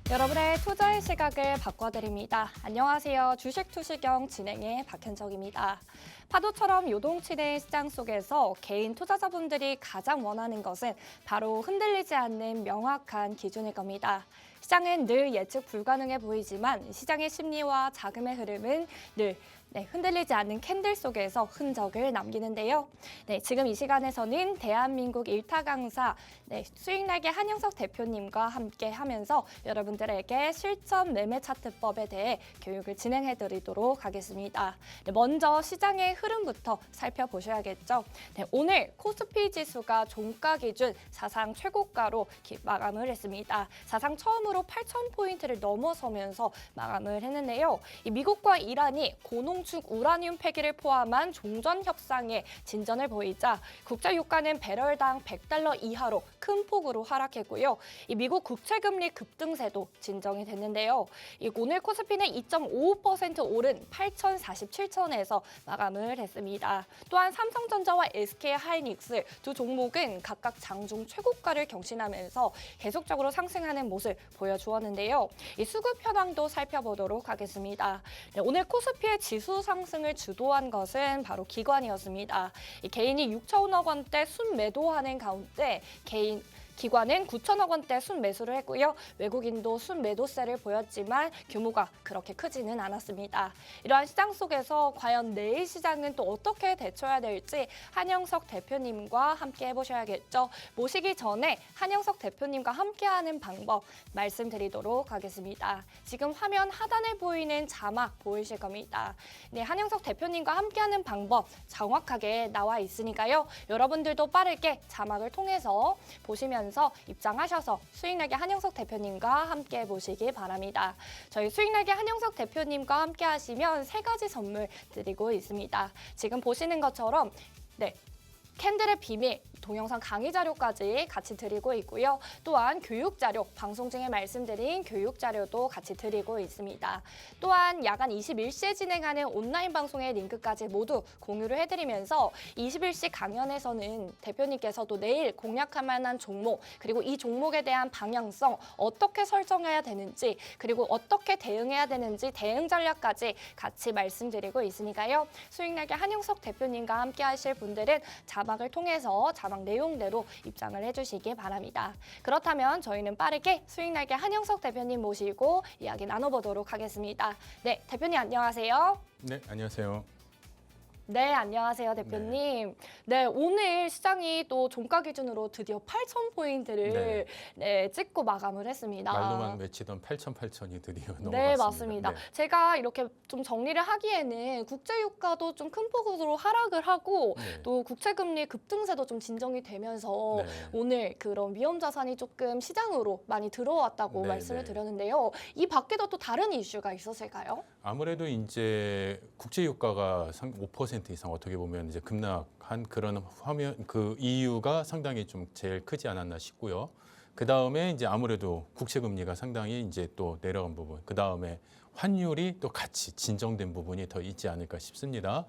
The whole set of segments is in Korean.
여러분의 투자의 시각을 바꿔드립니다. 안녕하세요. 주식투시경 진행의 박현정입니다. 파도처럼 요동치는 시장 속에서 개인 투자자분들이 가장 원하는 것은 바로 흔들리지 않는 명확한 기준일 겁니다. 시장은 늘 예측 불가능해 보이지만 시장의 심리와 자금의 흐름은 늘 흔들리지 않는 캔들 속에서 흔적을 남기는데요. 지금 이 시간에서는 대한민국 일타 강사 수익날개 한영석 대표님과 함께 하면서 여러분들에게 실전 매매 차트법에 대해 교육을 진행해 드리도록 하겠습니다. 먼저 시장의 흐름부터 살펴보셔야겠죠. 오늘 코스피 지수가 종가 기준 사상 최고가로 마감을 했습니다. 사상 처음으로 8,000포인트를 넘어서면서 마감을 했는데요. 이 미국과 이란이 고농축 우라늄 폐기를 포함한 종전 협상에 진전을 보이자 국제 유가는 배럴당 $100 이하로 큰 폭으로 하락했고요. 이 미국 국채금리 급등세도 진정이 됐는데요. 오늘 코스피는 2.55% 오른 8,047선에서 마감을 했습니다. 또한 삼성전자와 SK하이닉스 두 종목은 각각 장중 최고가를 경신하면서 계속적으로 상승하는 모습을 보여주었는데요. 이 수급 현황도 살펴보도록 하겠습니다. 오늘 코스피의 지수 상승을 주도한 것은 바로 기관이었습니다. 개인이 6천억 원대 순매도하는 가운데 기관은 9천억 원대 순매수를 했고요. 외국인도 순매도세를 보였지만 규모가 그렇게 크지는 않았습니다. 이러한 시장 속에서 과연 내일 시장은 또 어떻게 대처해야 될지 한영석 대표님과 함께 해보셔야겠죠. 모시기 전에 한영석 대표님과 함께하는 방법 말씀드리도록 하겠습니다. 지금 화면 하단에 보이는 자막 보이실 겁니다. 한영석 대표님과 함께하는 방법 정확하게 나와 있으니까요. 여러분들도 빠르게 자막을 통해서 보시면 입장하셔서 수익날개 한영석 대표님과 함께 보시기 바랍니다. 저희 수익날개 한영석 대표님과 함께 하시면 3가지 선물 드리고 있습니다. 지금 보시는 것처럼 캔들의 비밀 동영상 강의 자료까지 같이 드리고 있고요. 또한 교육 자료, 방송 중에 말씀드린 교육 자료도 같이 드리고 있습니다. 또한 야간 21시에 진행하는 온라인 방송의 링크까지 모두 공유를 해드리면서 21시 강연에서는 대표님께서도 내일 공략할 만한 종목, 그리고 이 종목에 대한 방향성, 어떻게 설정해야 되는지, 그리고 어떻게 대응해야 되는지 대응 전략까지 같이 말씀드리고 있으니까요. 수익날개 한영석 대표님과 함께 하실 분들은 자막을 통해서 자막 내용대로 입장을 해주시기 바랍니다. 그렇다면 저희는 빠르게 수익날개 한영석 대표님 모시고 이야기 나눠보도록 하겠습니다. 네, 대표님 안녕하세요. 네, 안녕하세요. 네, 안녕하세요, 대표님. 오늘 시장이 또 종가 기준으로 드디어 8,000포인트를 찍고 마감을 했습니다. 말로만 외치던 8,000이 드디어 넘어갔습니다. 네, 맞습니다. 제가 이렇게 좀 정리를 하기에는 국제유가도 좀 큰 폭으로 하락을 하고 또 국채금리 급등세도 좀 진정이 되면서 오늘 그런 위험자산이 조금 시장으로 많이 들어왔다고 말씀을 드렸는데요. 이 밖에도 또 다른 이슈가 있었을까요? 아무래도 이제 국제유가가 5% 이상 어떻게 보면 이제 급락한 그런 그 이유가 상당히 좀 제일 크지 않았나 싶고요. 그 다음에 이제 아무래도 국채금리가 상당히 이제 또 내려간 부분, 그 다음에 환율이 또 같이 진정된 부분이 더 있지 않을까 싶습니다.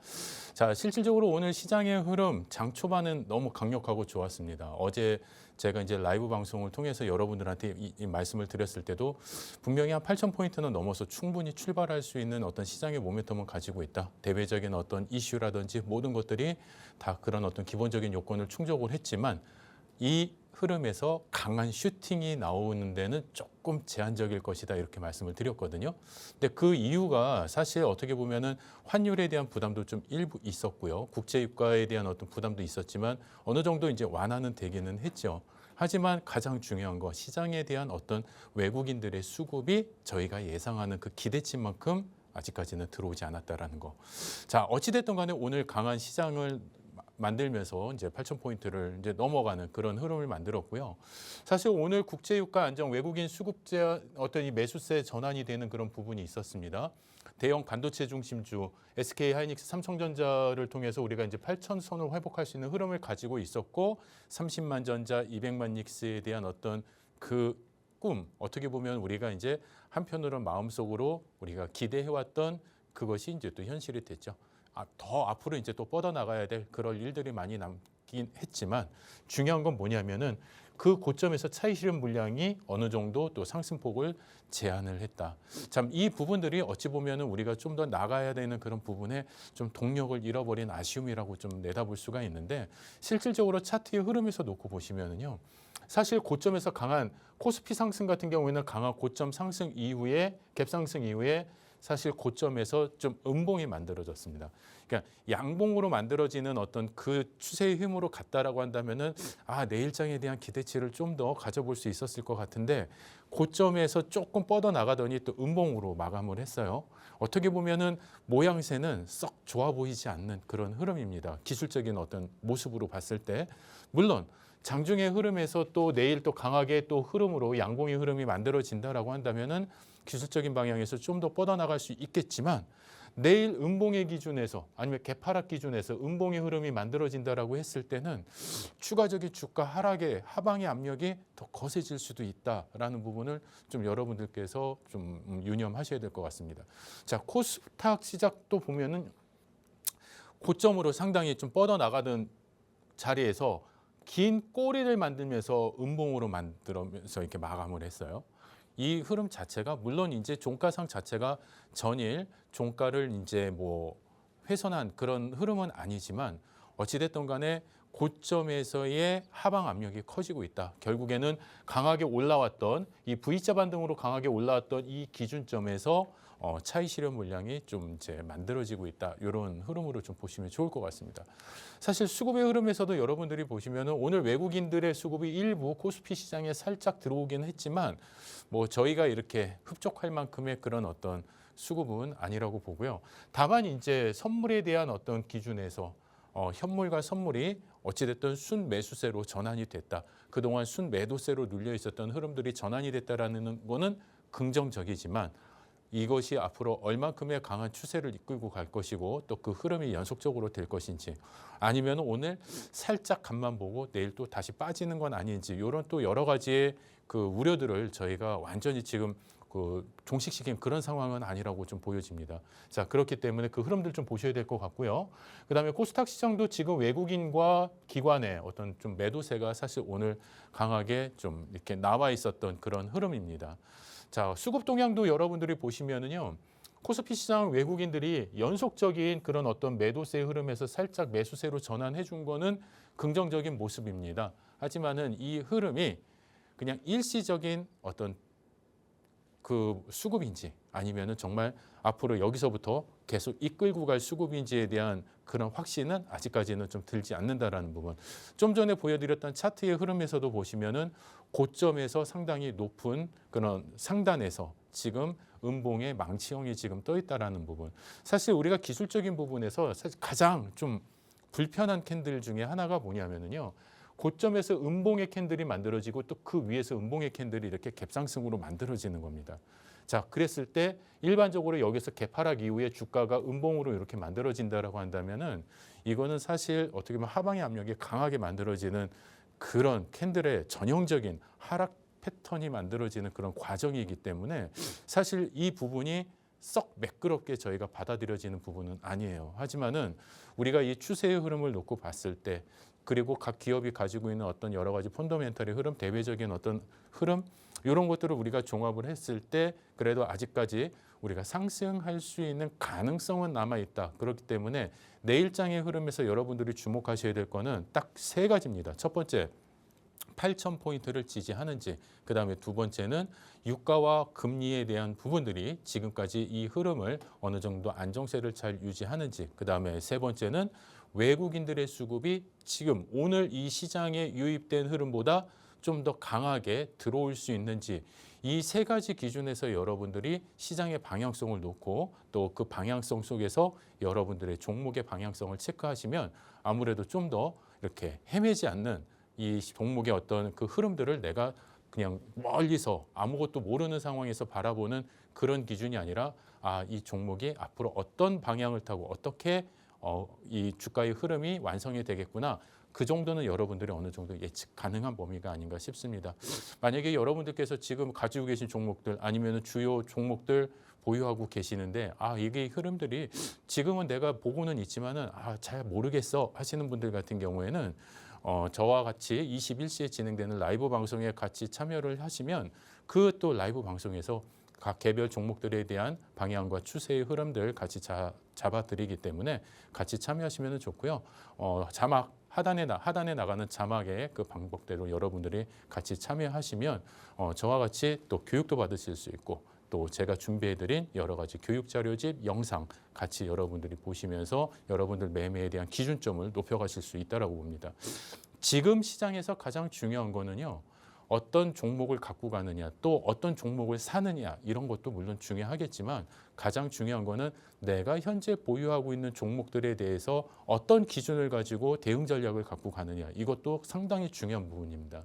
자, 실질적으로 오늘 시장의 흐름 장 초반은 너무 강력하고 좋았습니다. 어제 제가 이제 라이브 방송을 통해서 여러분들한테 이 말씀을 드렸을 때도 분명히 한 8,000포인트는 넘어서 충분히 출발할 수 있는 어떤 시장의 모멘텀을 가지고 있다. 대외적인 어떤 이슈라든지 모든 것들이 다 그런 어떤 기본적인 요건을 충족을 했지만 이 흐름에서 강한 슈팅이 나오는 데는 조금 제한적일 것이다 이렇게 말씀을 드렸거든요. 근데 그 이유가 사실 어떻게 보면은 환율에 대한 부담도 좀 일부 있었고요. 국제유가에 대한 어떤 부담도 있었지만 어느 정도 이제 완화는 되기는 했죠. 하지만 가장 중요한 거 시장에 대한 어떤 외국인들의 수급이 저희가 예상하는 그 기대치만큼 아직까지는 들어오지 않았다라는 거. 자, 어찌됐든 간에 오늘 강한 시장을 만들면서 이제 8,000포인트를 이제 넘어가는 그런 흐름을 만들었고요. 사실 오늘 국제유가 안정 외국인 수급제 어떤 이 매수세 전환이 되는 그런 부분이 있었습니다. 대형 반도체 중심주 SK하이닉스, 삼성전자를 통해서 우리가 이제 8,000선을 회복할 수 있는 흐름을 가지고 있었고 30만 전자, 200만 닉스에 대한 어떤 그 꿈, 어떻게 보면 우리가 이제 한편으로는 마음속으로 우리가 기대해왔던 그것이 이제 또 현실이 됐죠. 더 앞으로 이제 또 뻗어나가야 될 그럴 일들이 많이 있긴 했지만 중요한 건 뭐냐면은 그 고점에서 차익 실현 물량이 어느 정도 또 상승폭을 제한을 했다. 참 이 부분들이 어찌 보면은 우리가 좀 더 나가야 되는 그런 부분에 좀 동력을 잃어버린 아쉬움이라고 좀 내다볼 수가 있는데 실질적으로 차트의 흐름에서 놓고 보시면은요. 사실 고점에서 강한 코스피 상승 같은 경우에는 강한 고점 상승 이후에 갭 상승 이후에 사실 고점에서 좀 음봉이 만들어졌습니다. 그러니까 양봉으로 만들어지는 어떤 그 추세의 힘으로 갔다라고 한다면은 내일장에 대한 기대치를 좀 더 가져볼 수 있었을 것 같은데 고점에서 조금 뻗어 나가더니 또 음봉으로 마감을 했어요. 어떻게 보면은 모양새는 썩 좋아 보이지 않는 그런 흐름입니다. 기술적인 어떤 모습으로 봤을 때 물론 장중의 흐름에서 또 내일 또 강하게 또 흐름으로 양봉의 흐름이 만들어진다라고 한다면은 기술적인 방향에서 좀 더 뻗어나갈 수 있겠지만 내일 음봉의 기준에서 아니면 개파락 기준에서 음봉의 흐름이 만들어진다라고 했을 때는 추가적인 주가 하락의 하방의 압력이 더 거세질 수도 있다라는 부분을 좀 여러분들께서 좀 유념하셔야 될 것 같습니다. 자, 코스닥 시작도 보면은 고점으로 상당히 좀 뻗어나가던 자리에서 긴 꼬리를 만들면서 음봉으로 만들면서 이렇게 마감을 했어요. 이 흐름 자체가 물론 이제 종가상 자체가 전일 종가를 이제 뭐 훼손한 그런 흐름은 아니지만 어찌됐든 간에 고점에서의 하방 압력이 커지고 있다. 결국에는 강하게 올라왔던 이 V자 반등으로 강하게 올라왔던 이 기준점에서 차익 실현 물량이 좀 이제 만들어지고 있다. 이런 흐름으로 좀 보시면 좋을 것 같습니다. 사실 수급의 흐름에서도 여러분들이 보시면은 오늘 외국인들의 수급이 일부 코스피 시장에 살짝 들어오긴 했지만 뭐 저희가 이렇게 흡족할 만큼의 그런 어떤 수급은 아니라고 보고요. 다만 이제 선물에 대한 어떤 기준에서 현물과 선물이 어찌됐든 순매수세로 전환이 됐다. 그동안 순매도세로 눌려 있었던 흐름들이 전환이 됐다라는 거는 긍정적이지만 이것이 앞으로 얼만큼의 강한 추세를 이끌고 갈 것이고 또 그 흐름이 연속적으로 될 것인지 아니면 오늘 살짝 간만 보고 내일 또 다시 빠지는 건 아닌지 이런 또 여러 가지의 그 우려들을 저희가 완전히 지금 그 종식시킨 그런 상황은 아니라고 좀 보여집니다. 자, 그렇기 때문에 그 흐름들 좀 보셔야 될 것 같고요. 그다음에 코스닥 시장도 지금 외국인과 기관의 어떤 좀 매도세가 사실 오늘 강하게 좀 이렇게 나와 있었던 그런 흐름입니다. 자, 수급 동향도 여러분들이 보시면은요. 코스피 시장 외국인들이 연속적인 그런 어떤 매도세 흐름에서 살짝 매수세로 전환해 준 거는 긍정적인 모습입니다. 하지만은 이 흐름이 그냥 일시적인 어떤 그 수급인지 아니면은 정말 앞으로 여기서부터 계속 이끌고 갈 수급인지에 대한 그런 확신은 아직까지는 좀 들지 않는다라는 부분. 좀 전에 보여드렸던 차트의 흐름에서도 보시면은 고점에서 상당히 높은 그런 상단에서 지금 음봉의 망치형이 지금 떠 있다라는 부분. 사실 우리가 기술적인 부분에서 사실 가장 좀 불편한 캔들 중에 하나가 뭐냐면은요. 고점에서 음봉의 캔들이 만들어지고 또 그 위에서 음봉의 캔들이 이렇게 갭상승으로 만들어지는 겁니다. 자, 그랬을 때 일반적으로 여기서 개파락 이후에 주가가 음봉으로 이렇게 만들어진다라고 한다면은 이거는 사실 어떻게 보면 하방의 압력이 강하게 만들어지는 그런 캔들의 전형적인 하락 패턴이 만들어지는 그런 과정이기 때문에 사실 이 부분이 썩 매끄럽게 저희가 받아들여지는 부분은 아니에요. 하지만은 우리가 이 추세의 흐름을 놓고 봤을 때 그리고 각 기업이 가지고 있는 어떤 여러 가지 펀더멘털의 흐름, 대외적인 어떤 흐름 이런 것들을 우리가 종합을 했을 때 그래도 아직까지 우리가 상승할 수 있는 가능성은 남아 있다. 그렇기 때문에 내일장의 흐름에서 여러분들이 주목하셔야 될 거는 딱 세 가지입니다. 첫 번째, 8,000포인트를 지지하는지, 그 다음에 두 번째는 유가와 금리에 대한 부분들이 지금까지 이 흐름을 어느 정도 안정세를 잘 유지하는지, 그 다음에 세 번째는 외국인들의 수급이 지금 오늘 이 시장에 유입된 흐름보다 좀 더 강하게 들어올 수 있는지 이 세 가지 기준에서 여러분들이 시장의 방향성을 놓고 또 그 방향성 속에서 여러분들의 종목의 방향성을 체크하시면 아무래도 좀 더 이렇게 헤매지 않는 이 종목의 어떤 그 흐름들을 내가 그냥 멀리서 아무것도 모르는 상황에서 바라보는 그런 기준이 아니라 이 종목이 앞으로 어떤 방향을 타고 어떻게 이 주가의 흐름이 완성이 되겠구나. 그 정도는 여러분들이 어느 정도 예측 가능한 범위가 아닌가 싶습니다. 만약에 여러분들께서 지금 가지고 계신 종목들 아니면 주요 종목들 보유하고 계시는데 이게 흐름들이 지금은 내가 보고는 있지만은 잘 모르겠어 하시는 분들 같은 경우에는 저와 같이 21시에 진행되는 라이브 방송에 같이 참여를 하시면 그 또 라이브 방송에서 각 개별 종목들에 대한 방향과 추세의 흐름들 같이 잡아드리기 때문에 같이 참여하시면 좋고요. 자막 하단에 나가는 자막의 그 방법대로 여러분들이 같이 참여하시면 저와 같이 또 교육도 받으실 수 있고 또 제가 준비해드린 여러 가지 교육 자료집, 영상 같이 여러분들이 보시면서 여러분들 매매에 대한 기준점을 높여가실 수 있다라고 봅니다. 지금 시장에서 가장 중요한 거는요. 어떤 종목을 갖고 가느냐, 또 어떤 종목을 사느냐 이런 것도 물론 중요하겠지만 가장 중요한 거는 내가 현재 보유하고 있는 종목들에 대해서 어떤 기준을 가지고 대응 전략을 갖고 가느냐 이것도 상당히 중요한 부분입니다.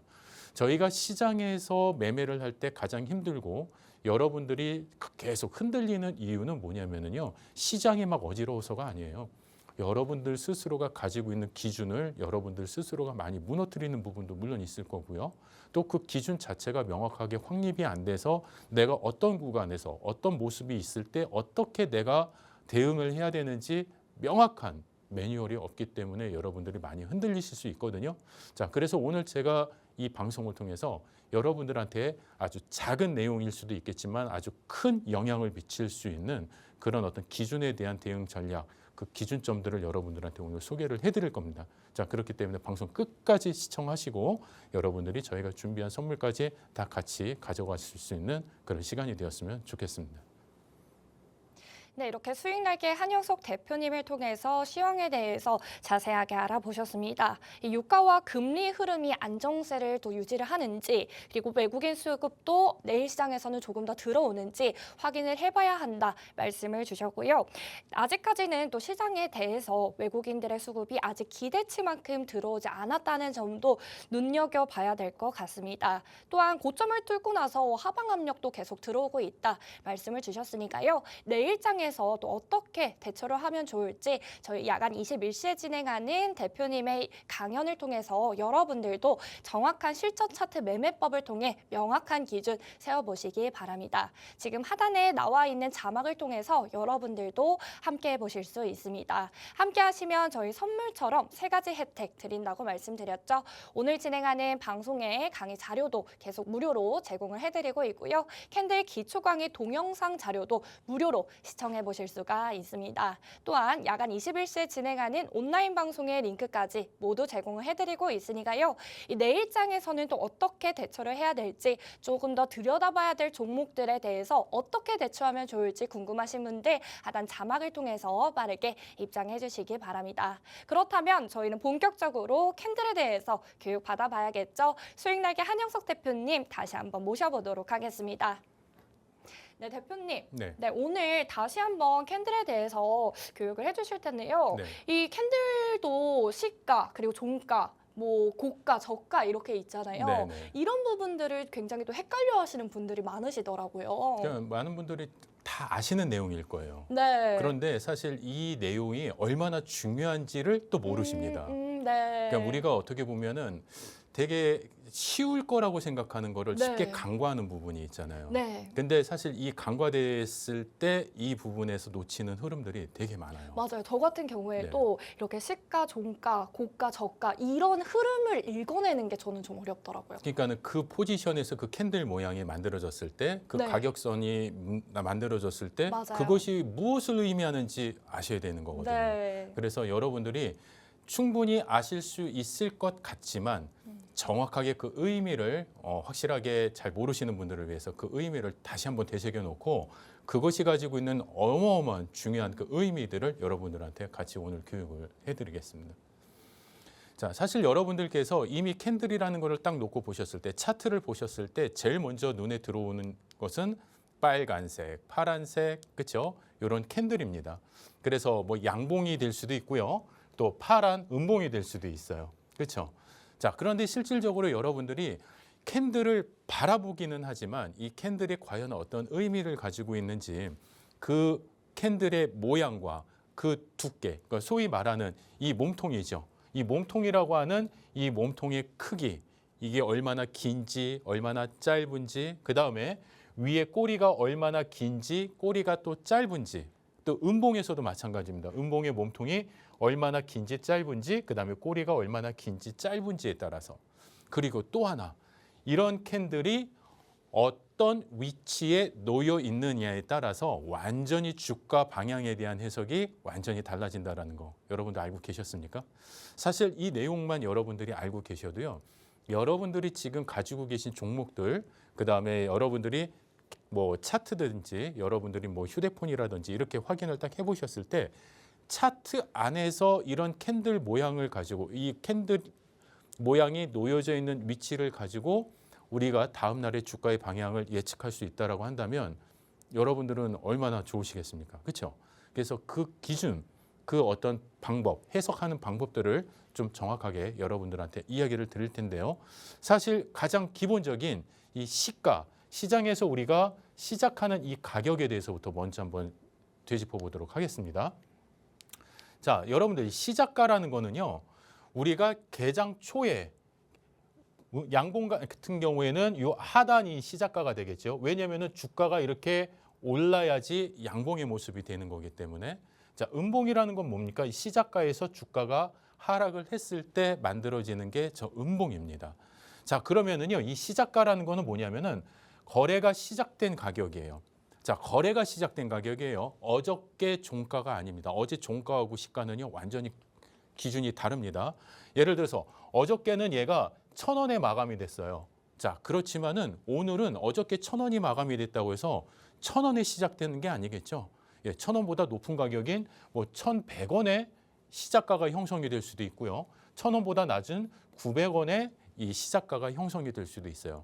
저희가 시장에서 매매를 할 때 가장 힘들고 여러분들이 계속 흔들리는 이유는 뭐냐면요. 시장이 막 어지러워서가 아니에요. 여러분들 스스로가 가지고 있는 기준을 여러분들 스스로가 많이 무너뜨리는 부분도 물론 있을 거고요. 또 그 기준 자체가 명확하게 확립이 안 돼서 내가 어떤 구간에서 어떤 모습이 있을 때 어떻게 내가 대응을 해야 되는지 명확한 매뉴얼이 없기 때문에 여러분들이 많이 흔들리실 수 있거든요. 자, 그래서 오늘 제가 이 방송을 통해서 여러분들한테 아주 작은 내용일 수도 있겠지만 아주 큰 영향을 미칠 수 있는 그런 어떤 기준에 대한 대응 전략, 그 기준점들을 여러분들한테 오늘 소개를 해드릴 겁니다. 자, 그렇기 때문에 방송 끝까지 시청하시고 여러분들이 저희가 준비한 선물까지 다 같이 가져가실 수 있는 그런 시간이 되었으면 좋겠습니다. 네, 이렇게 수익날개 한영석 대표님을 통해서 시황에 대해서 자세하게 알아보셨습니다. 이 유가와 금리 흐름이 안정세를 또 유지를 하는지, 그리고 외국인 수급도 내일 시장에서는 조금 더 들어오는지 확인을 해봐야 한다 말씀을 주셨고요. 아직까지는 또 시장에 대해서 외국인들의 수급이 아직 기대치만큼 들어오지 않았다는 점도 눈여겨봐야 될 것 같습니다. 또한 고점을 뚫고 나서 하방 압력도 계속 들어오고 있다 말씀을 주셨으니까요. 내일장에 또 어떻게 대처를 하면 좋을지 저희 야간 21시에 진행하는 대표님의 강연을 통해서 여러분들도 정확한 실전 차트 매매법을 통해 명확한 기준 세워보시기 바랍니다. 지금 하단에 나와 있는 자막을 통해서 여러분들도 함께 보실 수 있습니다. 함께 하시면 저희 선물처럼 3가지 혜택 드린다고 말씀드렸죠. 오늘 진행하는 방송의 강의 자료도 계속 무료로 제공을 해드리고 있고요. 캔들 기초 강의 동영상 자료도 무료로 시청해 보실 수가 있습니다. 또한 야간 21시에 진행하는 온라인 방송의 링크까지 모두 제공을 해드리고 있으니까요. 이 내일장에서는 또 어떻게 대처를 해야 될지 조금 더 들여다봐야 될 종목들에 대해서 어떻게 대처하면 좋을지 궁금하신 분들 하단 자막을 통해서 빠르게 입장해 주시기 바랍니다. 그렇다면 저희는 본격적으로 캔들에 대해서 교육 받아봐야겠죠. 수익날개 한영석 대표님 다시 한번 모셔보도록 하겠습니다. 네, 대표님. 네, 오늘 다시 한번 캔들에 대해서 교육을 해주실 텐데요. 네. 이 캔들도 시가 그리고 종가, 뭐 고가, 저가 이렇게 있잖아요. 네네. 이런 부분들을 굉장히 또 헷갈려하시는 분들이 많으시더라고요. 그러니까 많은 분들이 다 아시는 내용일 거예요. 네. 그런데 사실 이 내용이 얼마나 중요한지를 또 모르십니다. 네. 그러니까 우리가 어떻게 보면은 되게 쉬울 거라고 생각하는 거를 네. 쉽게 간과하는 부분이 있잖아요. 네. 근데 사실 이 간과됐을 때 이 부분에서 놓치는 흐름들이 되게 많아요. 맞아요. 저 같은 경우에도 이렇게 시가, 종가, 고가, 저가 이런 흐름을 읽어내는 게 저는 좀 어렵더라고요. 그러니까는 그 포지션에서 그 캔들 모양이 만들어졌을 때, 그 네. 가격선이 만들어졌을 때 맞아요. 그것이 무엇을 의미하는지 아셔야 되는 거거든요. 네. 그래서 여러분들이 충분히 아실 수 있을 것 같지만 정확하게 그 의미를 확실하게 잘 모르시는 분들을 위해서 그 의미를 다시 한번 되새겨 놓고 그것이 가지고 있는 어마어마한 중요한 그 의미들을 여러분들한테 같이 오늘 교육을 해드리겠습니다. 자, 사실 여러분들께서 이미 캔들이라는 것을 딱 놓고 보셨을 때, 차트를 보셨을 때 제일 먼저 눈에 들어오는 것은 빨간색, 파란색, 그렇죠? 이런 캔들입니다. 그래서 뭐 양봉이 될 수도 있고요. 또 파란 음봉이 될 수도 있어요. 그렇죠? 자, 그런데 실질적으로 여러분들이 캔들을 바라보기는 하지만 이 캔들이 과연 어떤 의미를 가지고 있는지 그 캔들의 모양과 그 두께, 그러니까 소위 말하는 이 몸통이죠. 이 몸통이라고 하는 이 몸통의 크기, 이게 얼마나 긴지, 얼마나 짧은지, 그 다음에 위에 꼬리가 얼마나 긴지, 꼬리가 또 짧은지, 또 음봉에서도 마찬가지입니다. 음봉의 몸통이 얼마나 긴지 짧은지, 그다음에 꼬리가 얼마나 긴지 짧은지에 따라서. 그리고 또 하나, 이런 캔들이 어떤 위치에 놓여 있느냐에 따라서 완전히 주가 방향에 대한 해석이 완전히 달라진다는 거 여러분들 알고 계셨습니까? 사실 이 내용만 여러분들이 알고 계셔도요. 여러분들이 지금 가지고 계신 종목들, 그다음에 여러분들이 뭐 차트든지 여러분들이 뭐 휴대폰이라든지 이렇게 확인을 딱 해보셨을 때 차트 안에서 이런 캔들 모양을 가지고 이 캔들 모양이 놓여져 있는 위치를 가지고 우리가 다음 날의 주가의 방향을 예측할 수 있다라고 한다면 여러분들은 얼마나 좋으시겠습니까? 그렇죠? 그래서 그 기준, 그 어떤 방법, 해석하는 방법들을 좀 정확하게 여러분들한테 이야기를 드릴 텐데요. 사실 가장 기본적인 이 시가, 시장에서 우리가 시작하는 이 가격에 대해서부터 먼저 한번 되짚어 보도록 하겠습니다. 자, 여러분들 시작가라는 거는요. 우리가 개장 초에 양봉가 같은 경우에는 이 하단이 시작가가 되겠죠. 왜냐하면 주가가 이렇게 올라야지 양봉의 모습이 되는 거기 때문에. 자, 음봉이라는 건 뭡니까? 시작가에서 주가가 하락을 했을 때 만들어지는 게 저 음봉입니다. 자, 그러면은요, 이 시작가라는 거는 뭐냐면은 거래가 시작된 가격이에요. 자, 거래가 시작된 가격이에요. 어저께 종가가 아닙니다. 어제 종가하고 시가는요, 완전히 기준이 다릅니다. 예를 들어서 어저께는 얘가 1,000원에 마감이 됐어요. 자, 그렇지만은 오늘은 어저께 1,000원이 마감이 됐다고 해서 1,000원에 시작되는 게 아니겠죠. 예, 1,000원보다 높은 가격인 뭐 1,100원에 시작가가 형성이 될 수도 있고요. 1,000원보다 낮은 900원에 이 시작가가 형성이 될 수도 있어요.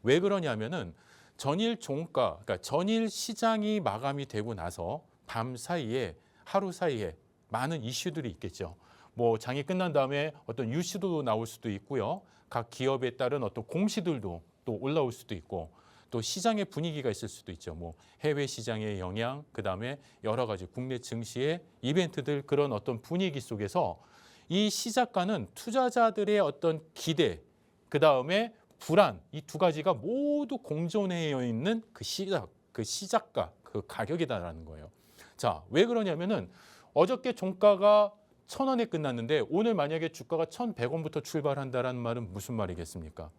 왜 그러냐면은 전일 종가, 그러니까 전일 시장이 마감이 되고 나서 밤 사이에 하루 사이에 많은 이슈들이 있겠죠. 뭐 장이 끝난 다음에 어떤 뉴스도 나올 수도 있고요. 각 기업에 따른 어떤 공시들도 또 올라올 수도 있고 또 시장의 분위기가 있을 수도 있죠. 뭐 해외 시장의 영향, 그다음에 여러 가지 국내 증시의 이벤트들 그런 어떤 분위기 속에서 이 시작가는 투자자들의 어떤 기대, 그다음에 불안 이 두 가지가 모두 공존해 있는 그 시작가, 그 가격이다라는 거예요. 자, 왜 그러냐면은 어저께 종가가 1,000원에 끝났는데 오늘 만약에 주가가 1,100원부터 출발한다라는 말은 무슨 말이겠습니까?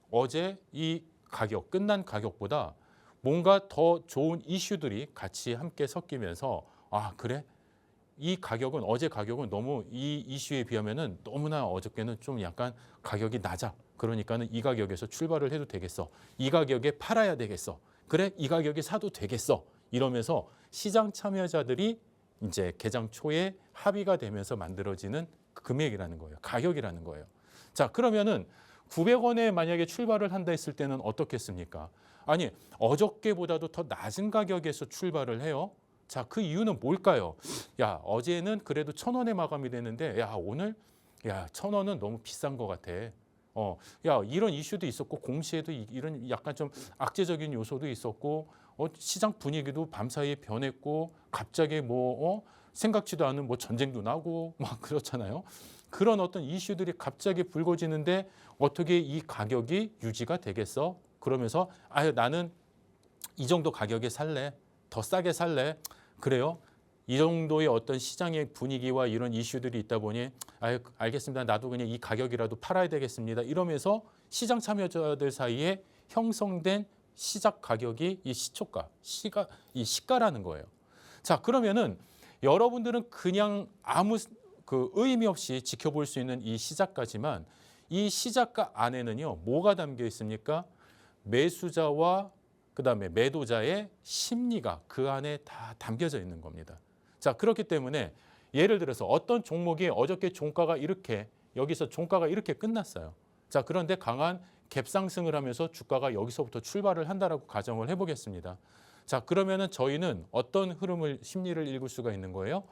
어제 이 가격, 끝난 가격보다 뭔가 더 좋은 이슈들이 같이 함께 섞이면서 아, 그래? 이 가격은 어제 가격은 너무 이 이슈에 비하면은 너무나 어저께는 좀 약간 가격이 낮아. 그러니까는 이 가격에서 출발을 해도 되겠어. 이 가격에 팔아야 되겠어. 그래, 이 가격에 사도 되겠어. 이러면서 시장 참여자들이 이제 개장 초에 합의가 되면서 만들어지는 금액이라는 거예요. 가격이라는 거예요. 자, 그러면은 900원에 만약에 출발을 한다 했을 때는 어떻겠습니까? 아니, 어저께보다도 더 낮은 가격에서 출발을 해요. 자, 그 이유는 뭘까요? 야, 어제는 그래도 1,000원에 마감이 됐는데 야, 오늘 1,000원은 너무 비싼 것 같아. 야, 이런 이슈도 있었고 공시에도 이런 약간 좀 악재적인 요소도 있었고 시장 분위기도 밤사이에 변했고 갑자기 생각지도 않은 뭐 전쟁도 나고 막 그렇잖아요. 그런 어떤 이슈들이 갑자기 불거지는데 어떻게 이 가격이 유지가 되겠어? 그러면서 나는 이 정도 가격에 살래. 더 싸게 살래. 그래요? 이 정도의 어떤 시장의 분위기와 이런 이슈들이 있다 보니 알겠습니다. 나도 그냥 이 가격이라도 팔아야 되겠습니다. 이러면서 시장 참여자들 사이에 형성된 시작 가격이 이 시초가, 이 시가라는 거예요. 자, 그러면은 여러분들은 그냥 아무 그 의미 없이 지켜볼 수 있는 이 시작가지만 이 시작가 안에는요, 뭐가 담겨 있습니까? 매수자와 그다음에 매도자의 심리가 그 안에 다 담겨져 있는 겁니다. 자, 그렇기 때문에 예를 들어서 어떤 종목이 어저께 종가가 이렇게 여기서 종가가 이렇게 끝났어요. 자, 그런데 강한 갭상승을 하면서 주가가 여기서부터 출발을 한다라고 가정을 해보겠습니다. 자, 그러면은 저희는 어떤 흐름을 심리를 읽을 수가 있는 거예요?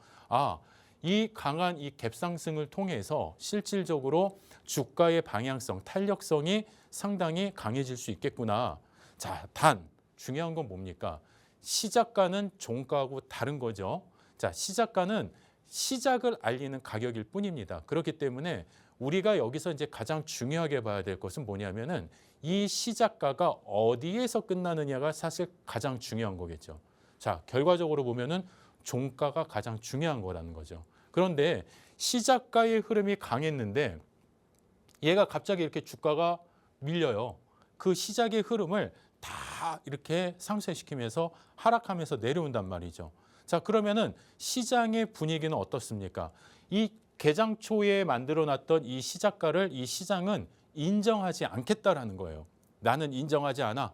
이 강한 이 갭상승을 통해서 실질적으로 주가의 방향성, 탄력성이 상당히 강해질 수 있겠구나. 자, 단 중요한 건 뭡니까? 시작가는 종가하고 다른 거죠. 자, 시작가는 시작을 알리는 가격일 뿐입니다. 그렇기 때문에 우리가 여기서 이제 가장 중요하게 봐야 될 것은 뭐냐면은 이 시작가가 어디에서 끝나느냐가 사실 가장 중요한 거겠죠. 자, 결과적으로 보면은 종가가 가장 중요한 거라는 거죠. 그런데 시작가의 흐름이 강했는데 얘가 갑자기 이렇게 주가가 밀려요. 그 시작의 흐름을 다 이렇게 상쇄시키면서 하락하면서 내려온단 말이죠. 자, 그러면은 시장의 분위기는 어떻습니까? 이 개장 초에 만들어놨던 이 시작가를 이 시장은 인정하지 않겠다라는 거예요. 나는 인정하지 않아.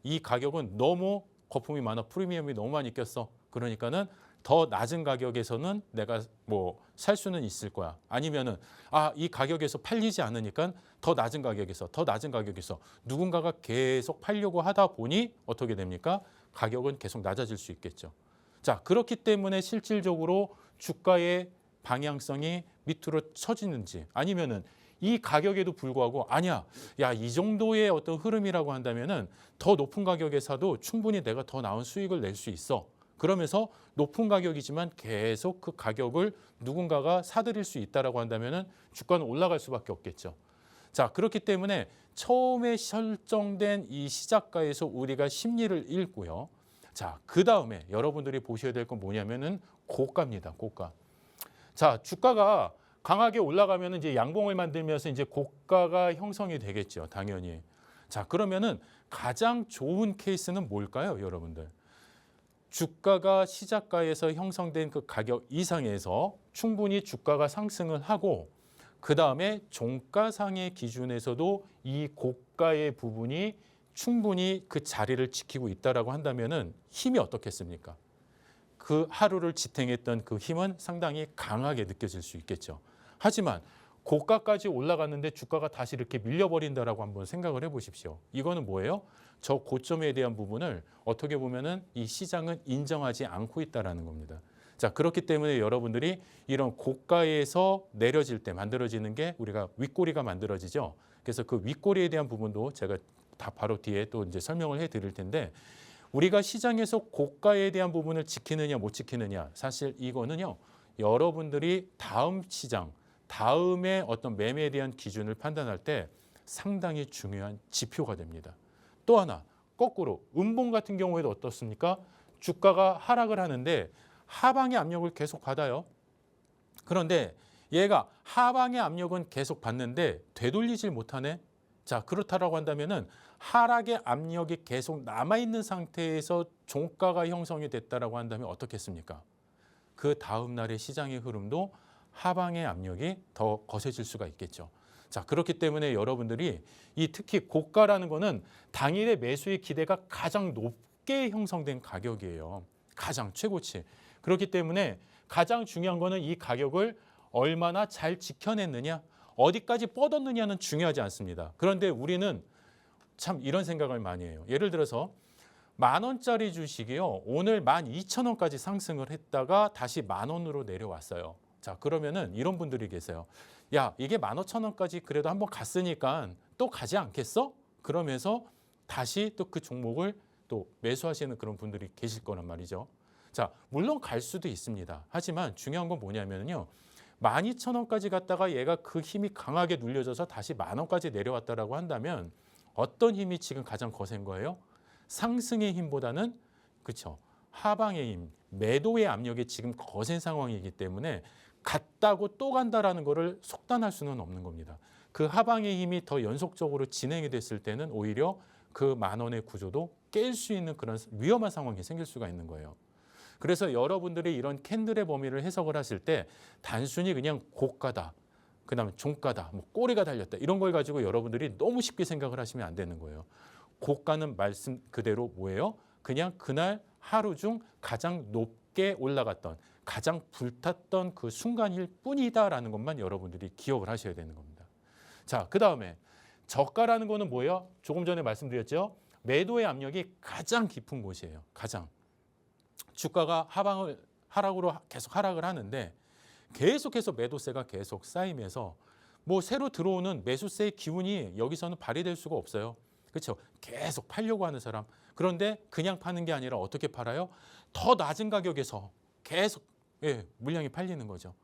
이 가격은 너무 거품이 많아. 프리미엄이 너무 많이 꼈어. 그러니까는 더 낮은 가격에서는 내가 뭐 살 수는 있을 거야. 아니면은 이 가격에서 팔리지 않으니까 더 낮은 가격에서 누군가가 계속 팔려고 하다 보니 어떻게 됩니까? 가격은 계속 낮아질 수 있겠죠. 자, 그렇기 때문에 실질적으로 주가의 방향성이 밑으로 처지는지 아니면은 이 가격에도 불구하고 아니야, 야, 이 정도의 어떤 흐름이라고 한다면은 더 높은 가격에 사도 충분히 내가 더 나은 수익을 낼 수 있어. 그러면서 높은 가격이지만 계속 그 가격을 누군가가 사들일 수 있다라고 한다면은 주가는 올라갈 수밖에 없겠죠. 자, 그렇기 때문에 처음에 설정된 이 시작가에서 우리가 심리를 읽고요. 자, 그 다음에 여러분들이 보셔야 될 건 뭐냐면은 고가입니다. 고가. 자, 주가가 강하게 올라가면 이제 양봉을 만들면서 이제 고가가 형성이 되겠죠. 당연히. 자, 그러면은 가장 좋은 케이스는 뭘까요, 여러분들? 주가가 시작가에서 형성된 그 가격 이상에서 충분히 주가가 상승을 하고 그 다음에 종가상의 기준에서도 이 고가의 부분이 충분히 그 자리를 지키고 있다라고 한다면은 힘이 어떻겠습니까? 그 하루를 지탱했던 그 힘은 상당히 강하게 느껴질 수 있겠죠. 하지만 고가까지 올라갔는데 주가가 다시 이렇게 밀려버린다라고 한번 생각을 해보십시오. 이거는 뭐예요? 저 고점에 대한 부분을 어떻게 보면은 이 시장은 인정하지 않고 있다라는 겁니다. 자, 그렇기 때문에 여러분들이 이런 고가에서 내려질 때 만들어지는 게 우리가 윗꼬리가 만들어지죠. 그래서 그 윗꼬리에 대한 부분도 제가 다 바로 뒤에 또 이제 설명을 해드릴 텐데 우리가 시장에서 고가에 대한 부분을 지키느냐 못 지키느냐 사실 이거는요 여러분들이 다음 시장 다음에 어떤 매매에 대한 기준을 판단할 때 상당히 중요한 지표가 됩니다. 또 하나 거꾸로 음봉 같은 경우에도 어떻습니까? 주가가 하락을 하는데 하방의 압력을 계속 받아요. 그런데 얘가 하방의 압력은 계속 받는데 되돌리질 못하네. 자, 그렇다라고 한다면은 하락의 압력이 계속 남아있는 상태에서 종가가 형성이 됐다라고 한다면 어떻겠습니까? 그 다음 날의 시장의 흐름도 하방의 압력이 더 거세질 수가 있겠죠. 자, 그렇기 때문에 여러분들이 이 특히 고가라는 거는 당일의 매수의 기대가 가장 높게 형성된 가격이에요. 가장 최고치. 그렇기 때문에 가장 중요한 거는 이 가격을 얼마나 잘 지켜냈느냐, 어디까지 뻗었느냐는 중요하지 않습니다. 그런데 우리는 참 이런 생각을 많이 해요. 예를 들어서 10,000원짜리 주식이요. 오늘 12,000원까지 상승을 했다가 다시 10,000원으로 내려왔어요. 자, 그러면은 이런 분들이 계세요. 야, 이게 15,000원까지 그래도 한번 갔으니까 또 가지 않겠어? 그러면서 다시 또 그 종목을 또 매수하시는 그런 분들이 계실 거란 말이죠. 자, 물론 갈 수도 있습니다. 하지만 중요한 건 뭐냐면요. 12,000원까지 갔다가 얘가 그 힘이 강하게 눌려져서 다시 10,000원까지 내려왔다라고 한다면 어떤 힘이 지금 가장 거센 거예요? 상승의 힘보다는 그렇죠. 하방의 힘, 매도의 압력이 지금 거센 상황이기 때문에 갔다고 또 간다라는 거를 속단할 수는 없는 겁니다. 그 하방의 힘이 더 연속적으로 진행이 됐을 때는 오히려 그 10,000원의 구조도 깰 수 있는 그런 위험한 상황이 생길 수가 있는 거예요. 그래서 여러분들이 이런 캔들의 범위를 해석을 하실 때 단순히 그냥 고가다, 그다음에 종가다, 뭐 꼬리가 달렸다 이런 걸 가지고 여러분들이 너무 쉽게 생각을 하시면 안 되는 거예요. 고가는 말씀 그대로 뭐예요? 그냥 그날 하루 중 가장 높게 올라갔던 가장 불탔던 그 순간일 뿐이다라는 것만 여러분들이 기억을 하셔야 되는 겁니다. 자, 그다음에 저가라는 거는 뭐예요? 조금 전에 말씀드렸죠. 매도의 압력이 가장 깊은 곳이에요. 가장. 주가가 하락으로 계속 하락을 하는데 계속해서 매도세가 계속 쌓이면서 뭐 새로 들어오는 매수세의 기운이 여기서는 발휘될 수가 없어요. 그렇죠? 계속 팔려고 하는 사람. 그런데 그냥 파는 게 아니라 어떻게 팔아요? 더 낮은 가격에서 계속 물량이 팔리는 거죠.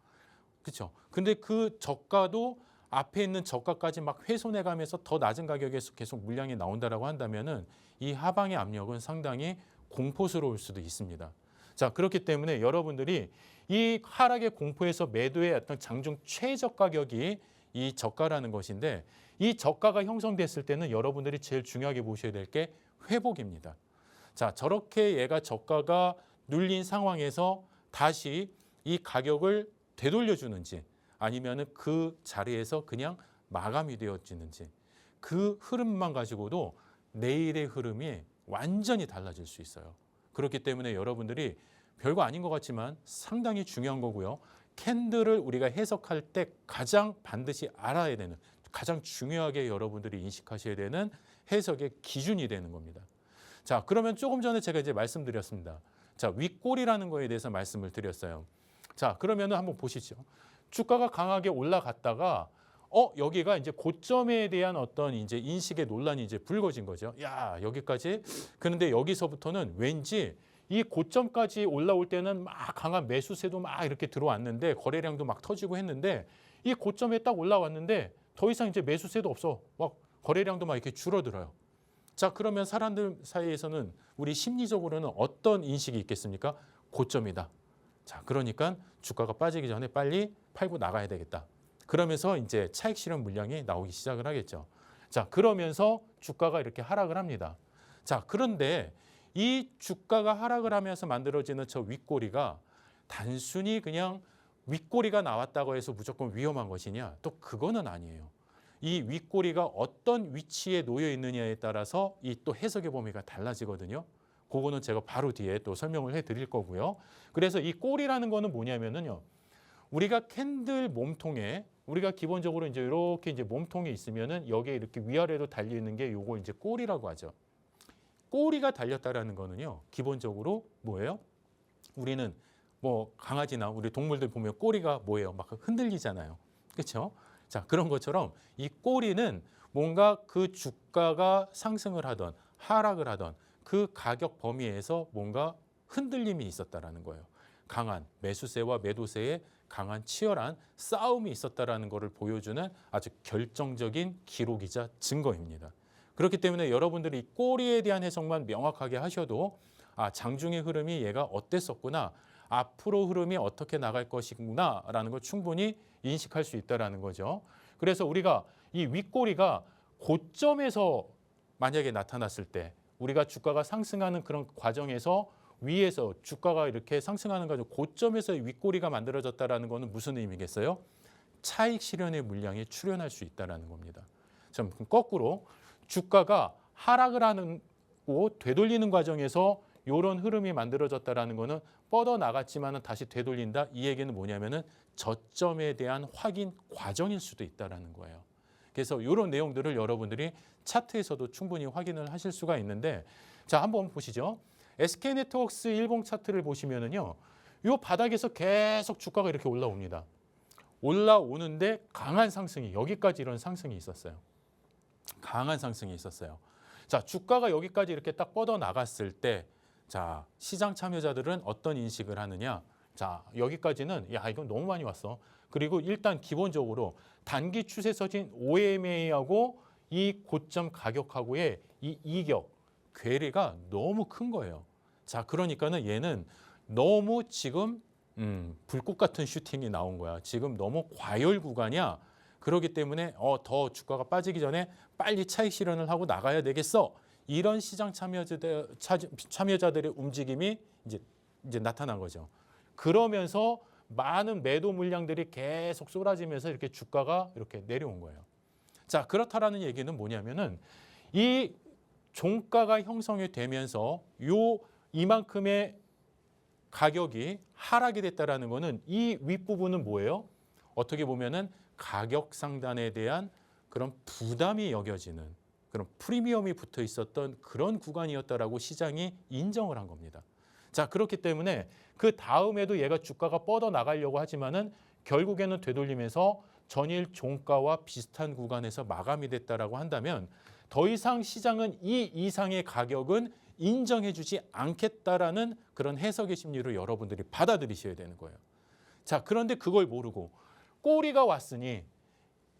그렇죠? 근데 그 저가도 앞에 있는 저가까지 막 훼손해 가면서 더 낮은 가격에서 계속 물량이 나온다라고 한다면은 이 하방의 압력은 상당히 공포스러울 수도 있습니다. 자, 그렇기 때문에 여러분들이 이 하락의 공포에서 매도의 어떤 장중 최저 가격이 이 저가라는 것인데, 이 저가가 형성됐을 때는 여러분들이 제일 중요하게 보셔야 될 게 회복입니다. 자, 저렇게 얘가 저가가 눌린 상황에서 다시 이 가격을 되돌려주는지 아니면은 그 자리에서 그냥 마감이 되어지는지, 그 흐름만 가지고도 내일의 흐름이 완전히 달라질 수 있어요. 그렇기 때문에 여러분들이 별거 아닌 것 같지만 상당히 중요한 거고요. 캔들을 우리가 해석할 때 가장 반드시 알아야 되는, 가장 중요하게 여러분들이 인식하셔야 되는 해석의 기준이 되는 겁니다. 자, 그러면 조금 전에 제가 이제 말씀드렸습니다. 자, 윗골이라는 거에 대해서 말씀을 드렸어요. 자, 그러면은 한번 보시죠. 주가가 강하게 올라갔다가 여기가 이제 고점에 대한 어떤 이제 인식의 논란이 이제 불거진 거죠. 야, 여기까지. 그런데 여기서부터는 왠지 이 고점까지 올라올 때는 막 강한 매수세도 막 이렇게 들어왔는데 거래량도 막 터지고 했는데, 이 고점에 딱 올라왔는데 더 이상 이제 매수세도 없어. 막 거래량도 막 이렇게 줄어들어요. 자, 그러면 사람들 사이에서는 우리 심리적으로는 어떤 인식이 있겠습니까? 고점이다. 자, 그러니까 주가가 빠지기 전에 빨리 팔고 나가야 되겠다. 그러면서 이제 차익 실현 물량이 나오기 시작을 하겠죠. 자, 그러면서 주가가 이렇게 하락을 합니다. 자, 그런데 이 주가가 하락을 하면서 만들어지는 저 윗꼬리가 단순히 그냥 윗꼬리가 나왔다고 해서 무조건 위험한 것이냐? 또 그거는 아니에요. 이 윗꼬리가 어떤 위치에 놓여 있느냐에 따라서 이 또 해석의 범위가 달라지거든요. 그거는 제가 바로 뒤에 또 설명을 해드릴 거고요. 그래서 이 꼬리라는 거는 뭐냐면은요, 우리가 캔들 몸통에, 우리가 기본적으로 이제 이렇게 이제 몸통이 있으면은 여기에 이렇게 위아래로 달려 있는 게 요거 이제 꼬리라고 하죠. 꼬리가 달렸다라는 거는요, 기본적으로 뭐예요? 우리는 뭐 강아지나 우리 동물들 보면 꼬리가 뭐예요? 막 흔들리잖아요. 그렇죠? 자, 그런 것처럼 이 꼬리는 뭔가 그 주가가 상승을 하던 하락을 하던 그 가격 범위에서 뭔가 흔들림이 있었다라는 거예요. 강한 매수세와 매도세의 강한 치열한 싸움이 있었다라는 것을 보여주는 아주 결정적인 기록이자 증거입니다. 그렇기 때문에 여러분들이 이 꼬리에 대한 해석만 명확하게 하셔도 장중의 흐름이 얘가 어땠었구나, 앞으로 흐름이 어떻게 나갈 것이구나라는 걸 충분히 인식할 수 있다라는 거죠. 그래서 우리가 이 윗꼬리가 고점에서 만약에 나타났을 때, 우리가 주가가 상승하는 그런 과정에서 위에서 주가가 이렇게 상승하는 과정, 고점에서 윗꼬리가 만들어졌다라는 것은 무슨 의미겠어요? 차익 실현의 물량이 출현할 수 있다라는 겁니다. 참 거꾸로 주가가 하락을 하는 고 되돌리는 과정에서 이런 흐름이 만들어졌다라는 것은 뻗어 나갔지만은 다시 되돌린다. 이 얘기는 뭐냐면은 저점에 대한 확인 과정일 수도 있다라는 거예요. 그래서 이런 내용들을 여러분들이 차트에서도 충분히 확인을 하실 수가 있는데, 자, 한번 보시죠. SK네트워크스 일봉 차트를 보시면은요, 이 바닥에서 계속 주가가 이렇게 올라옵니다. 올라오는데 강한 상승이, 여기까지 이런 상승이 있었어요. 강한 상승이 있었어요. 자, 주가가 여기까지 이렇게 딱 뻗어 나갔을 때, 자, 시장 참여자들은 어떤 인식을 하느냐? 자, 여기까지는 야, 이건 너무 많이 왔어. 그리고 일단 기본적으로 단기 추세서진 OMA하고 이 고점 가격하고의 이 이격, 괴리가 너무 큰 거예요. 자, 그러니까는 얘는 너무 지금 불꽃 같은 슈팅이 나온 거야. 지금 너무 과열 구간이야. 그렇기 때문에 더 주가가 빠지기 전에 빨리 차익 실현을 하고 나가야 되겠어. 이런 시장 참여자들의 움직임이 이제 나타난 거죠. 그러면서 많은 매도 물량들이 계속 쏟아지면서 이렇게 주가가 이렇게 내려온 거예요. 자, 그렇다라는 얘기는 뭐냐면은 이 종가가 형성이 되면서 이만큼의 가격이 하락이 됐다라는 거는 이 윗부분은 뭐예요? 어떻게 보면은 가격 상단에 대한 그런 부담이 여겨지는 그런 프리미엄이 붙어 있었던 그런 구간이었다라고 시장이 인정을 한 겁니다. 자, 그렇기 때문에 그 다음에도 얘가 주가가 뻗어 나가려고 하지만은 결국에는 되돌리면서 전일 종가와 비슷한 구간에서 마감이 됐다라고 한다면 더 이상 시장은 이 이상의 가격은 인정해주지 않겠다라는 그런 해석의 심리로 여러분들이 받아들이셔야 되는 거예요. 자, 그런데 그걸 모르고 꼬리가 왔으니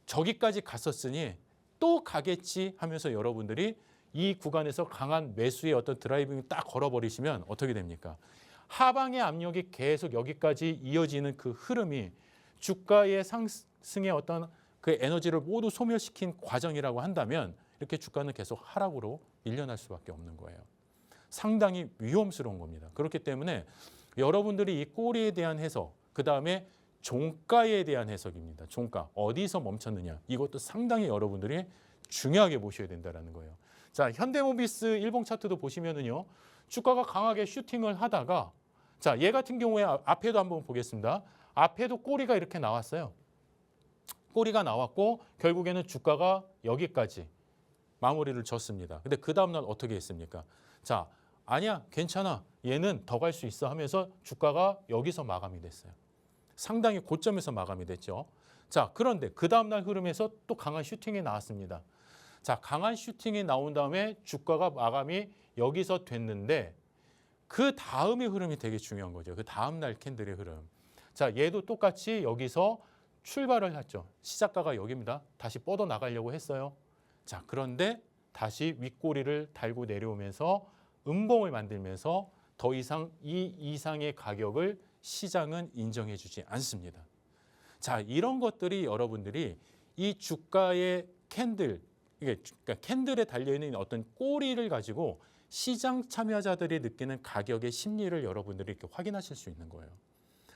저기까지 갔었으니 또 가겠지 하면서 여러분들이 이 구간에서 강한 매수의 어떤 드라이빙을 딱 걸어버리시면 어떻게 됩니까? 하방의 압력이 계속 여기까지 이어지는 그 흐름이 주가의 상승의 어떤 그 에너지를 모두 소멸시킨 과정이라고 한다면 이렇게 주가는 계속 하락으로 밀려날 수밖에 없는 거예요. 상당히 위험스러운 겁니다. 그렇기 때문에 여러분들이 이 꼬리에 대한 해석, 그다음에 종가에 대한 해석입니다. 종가, 어디서 멈췄느냐. 이것도 상당히 여러분들이 중요하게 보셔야 된다는 거예요. 자, 현대모비스 일봉 차트도 보시면은요. 주가가 강하게 슈팅을 하다가 자, 얘 같은 경우에 앞에도 한번 보겠습니다. 앞에도 꼬리가 이렇게 나왔어요. 꼬리가 나왔고 결국에는 주가가 여기까지 마무리를 졌습니다. 근데 그 다음 날 어떻게 했습니까? 자, 아니야, 괜찮아. 얘는 더 갈 수 있어 하면서 주가가 여기서 마감이 됐어요. 상당히 고점에서 마감이 됐죠. 자, 그런데 그 다음 날 흐름에서 또 강한 슈팅이 나왔습니다. 자, 강한 슈팅이 나온 다음에 주가가 마감이 여기서 됐는데 그 다음의 흐름이 되게 중요한 거죠. 그 다음 날 캔들의 흐름. 자, 얘도 똑같이 여기서 출발을 했죠. 시작가가 여기입니다. 다시 뻗어 나가려고 했어요. 자, 그런데 다시 윗꼬리를 달고 내려오면서 음봉을 만들면서 더 이상 이 이상의 가격을 시장은 인정해 주지 않습니다. 자, 이런 것들이 여러분들이 이 주가의 캔들, 그러니까 캔들에 달려있는 어떤 꼬리를 가지고 시장 참여자들이 느끼는 가격의 심리를 여러분들이 이렇게 확인하실 수 있는 거예요.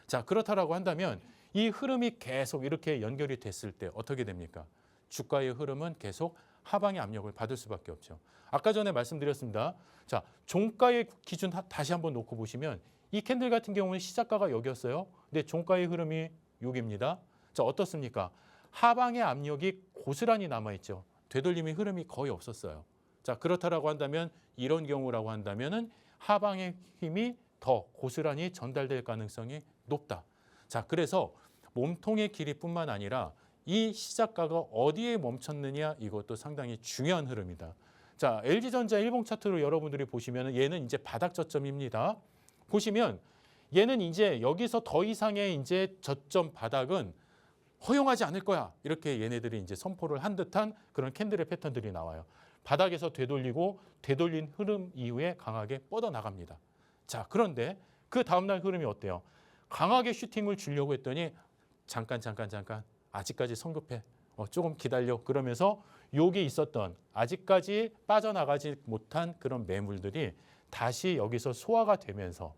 자, 그렇다라고 한다면 이 흐름이 계속 이렇게 연결이 됐을 때 어떻게 됩니까? 주가의 흐름은 계속 하방의 압력을 받을 수밖에 없죠. 아까 전에 말씀드렸습니다. 자, 종가의 기준 다시 한번 놓고 보시면 이 캔들 같은 경우는 시작가가 여기였어요. 근데 종가의 흐름이 여기입니다. 자, 어떻습니까? 하방의 압력이 고스란히 남아있죠. 되돌림의 흐름이 거의 없었어요. 자, 그렇다라고 한다면 이런 경우라고 한다면은 하방의 힘이 더 고스란히 전달될 가능성이 높다. 자, 그래서 몸통의 길이뿐만 아니라 이 시작가가 어디에 멈췄느냐 이것도 상당히 중요한 흐름이다. 자, LG전자 일봉 차트로 여러분들이 보시면 얘는 이제 바닥 저점입니다. 보시면 얘는 이제 여기서 더 이상의 이제 저점 바닥은 허용하지 않을 거야. 이렇게 얘네들이 이제 선포를 한 듯한 그런 캔들의 패턴들이 나와요. 바닥에서 되돌리고 되돌린 흐름 이후에 강하게 뻗어 나갑니다. 자, 그런데 그 다음날 흐름이 어때요? 강하게 슈팅을 주려고 했더니 잠깐 아직까지 성급해. 조금 기다려. 그러면서 여기 있었던 아직까지 빠져나가지 못한 그런 매물들이 다시 여기서 소화가 되면서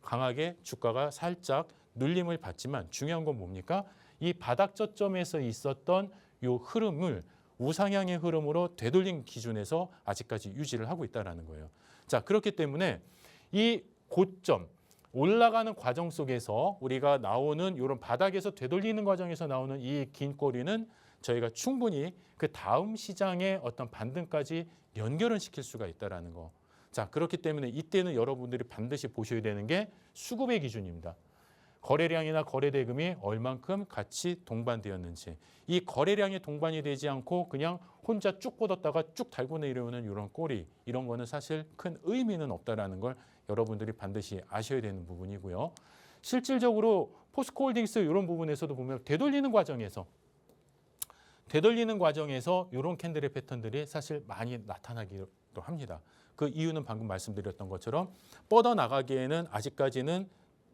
강하게 주가가 살짝 눌림을 받지만 중요한 건 뭡니까? 이 바닥 저점에서 있었던 이 흐름을 우상향의 흐름으로 되돌린 기준에서 아직까지 유지를 하고 있다는 거예요. 자, 그렇기 때문에 이 고점, 올라가는 과정 속에서 우리가 나오는 이런 바닥에서 되돌리는 과정에서 나오는 이 긴 꼬리는 저희가 충분히 그 다음 시장의 어떤 반등까지 연결은 시킬 수가 있다는 거. 자, 그렇기 때문에 이때는 여러분들이 반드시 보셔야 되는 게 수급의 기준입니다. 거래량이나 거래대금이 얼만큼 같이 동반되었는지. 이 거래량이 동반이 되지 않고 그냥 혼자 쭉 뻗었다가 쭉 달고 내려오는 이런 꼬리, 이런 거는 사실 큰 의미는 없다라는 걸 여러분들이 반드시 아셔야 되는 부분이고요. 실질적으로 포스코홀딩스 이런 부분에서도 보면 되돌리는 과정에서 이런 캔들의 패턴들이 사실 많이 나타나기도 합니다. 그 이유는 방금 말씀드렸던 것처럼 뻗어나가기에는 아직까지는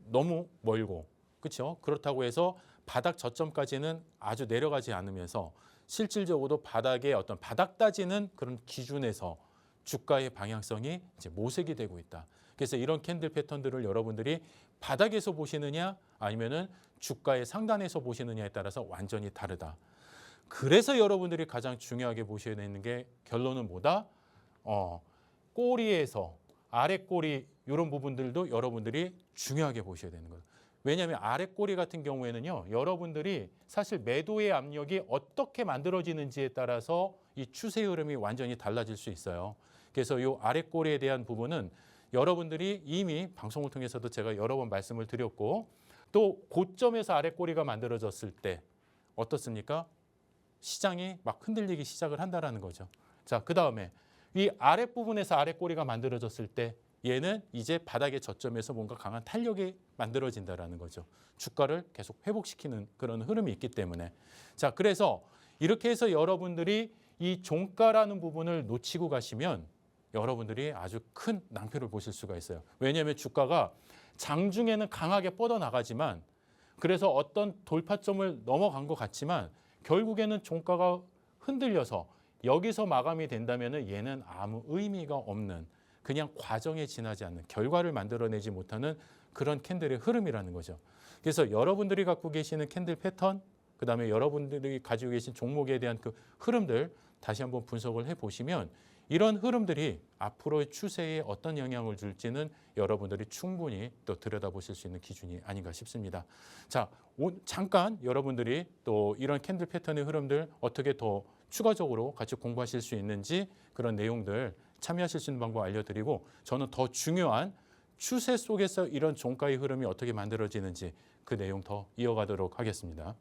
너무 멀고, 그렇죠? 그렇다고 해서 바닥 저점까지는 아주 내려가지 않으면서 실질적으로 바닥의 어떤 바닥 따지는 그런 기준에서 주가의 방향성이 이제 모색이 되고 있다. 그래서 이런 캔들 패턴들을 여러분들이 바닥에서 보시느냐 아니면은 주가의 상단에서 보시느냐에 따라서 완전히 다르다. 그래서 여러분들이 가장 중요하게 보셔야 되는 게 결론은 뭐다? 꼬리에서 아래 꼬리 이런 부분들도 여러분들이 중요하게 보셔야 되는 거예요. 왜냐하면 아래 꼬리 같은 경우에는요, 여러분들이 사실 매도의 압력이 어떻게 만들어지는지에 따라서 이 추세 흐름이 완전히 달라질 수 있어요. 그래서 이 아래 꼬리에 대한 부분은 여러분들이 이미 방송을 통해서도 제가 여러 번 말씀을 드렸고, 또 고점에서 아래 꼬리가 만들어졌을 때 어떻습니까? 시장이 막 흔들리기 시작을 한다라는 거죠. 자, 그 다음에 이 아랫부분에서 아래 꼬리가 만들어졌을 때 얘는 이제 바닥의 저점에서 뭔가 강한 탄력이 만들어진다라는 거죠. 주가를 계속 회복시키는 그런 흐름이 있기 때문에. 자, 그래서 이렇게 해서 여러분들이 이 종가라는 부분을 놓치고 가시면 여러분들이 아주 큰 낭패를 보실 수가 있어요. 왜냐하면 주가가 장중에는 강하게 뻗어나가지만 그래서 어떤 돌파점을 넘어간 것 같지만 결국에는 종가가 흔들려서 여기서 마감이 된다면 얘는 아무 의미가 없는 그냥 과정에 지나지 않는 결과를 만들어내지 못하는 그런 캔들의 흐름이라는 거죠. 그래서 여러분들이 갖고 계시는 캔들 패턴, 그다음에 여러분들이 가지고 계신 종목에 대한 그 흐름들 다시 한번 분석을 해보시면 이런 흐름들이 앞으로의 추세에 어떤 영향을 줄지는 여러분들이 충분히 또 들여다보실 수 있는 기준이 아닌가 싶습니다. 자, 잠깐 여러분들이 또 이런 캔들 패턴의 흐름들 어떻게 더 추가적으로 같이 공부하실 수 있는지 그런 내용들 참여하실 수 있는 방법 알려드리고 저는 더 중요한 추세 속에서 이런 종가의 흐름이 어떻게 만들어지는지 그 내용 더 이어가도록 하겠습니다.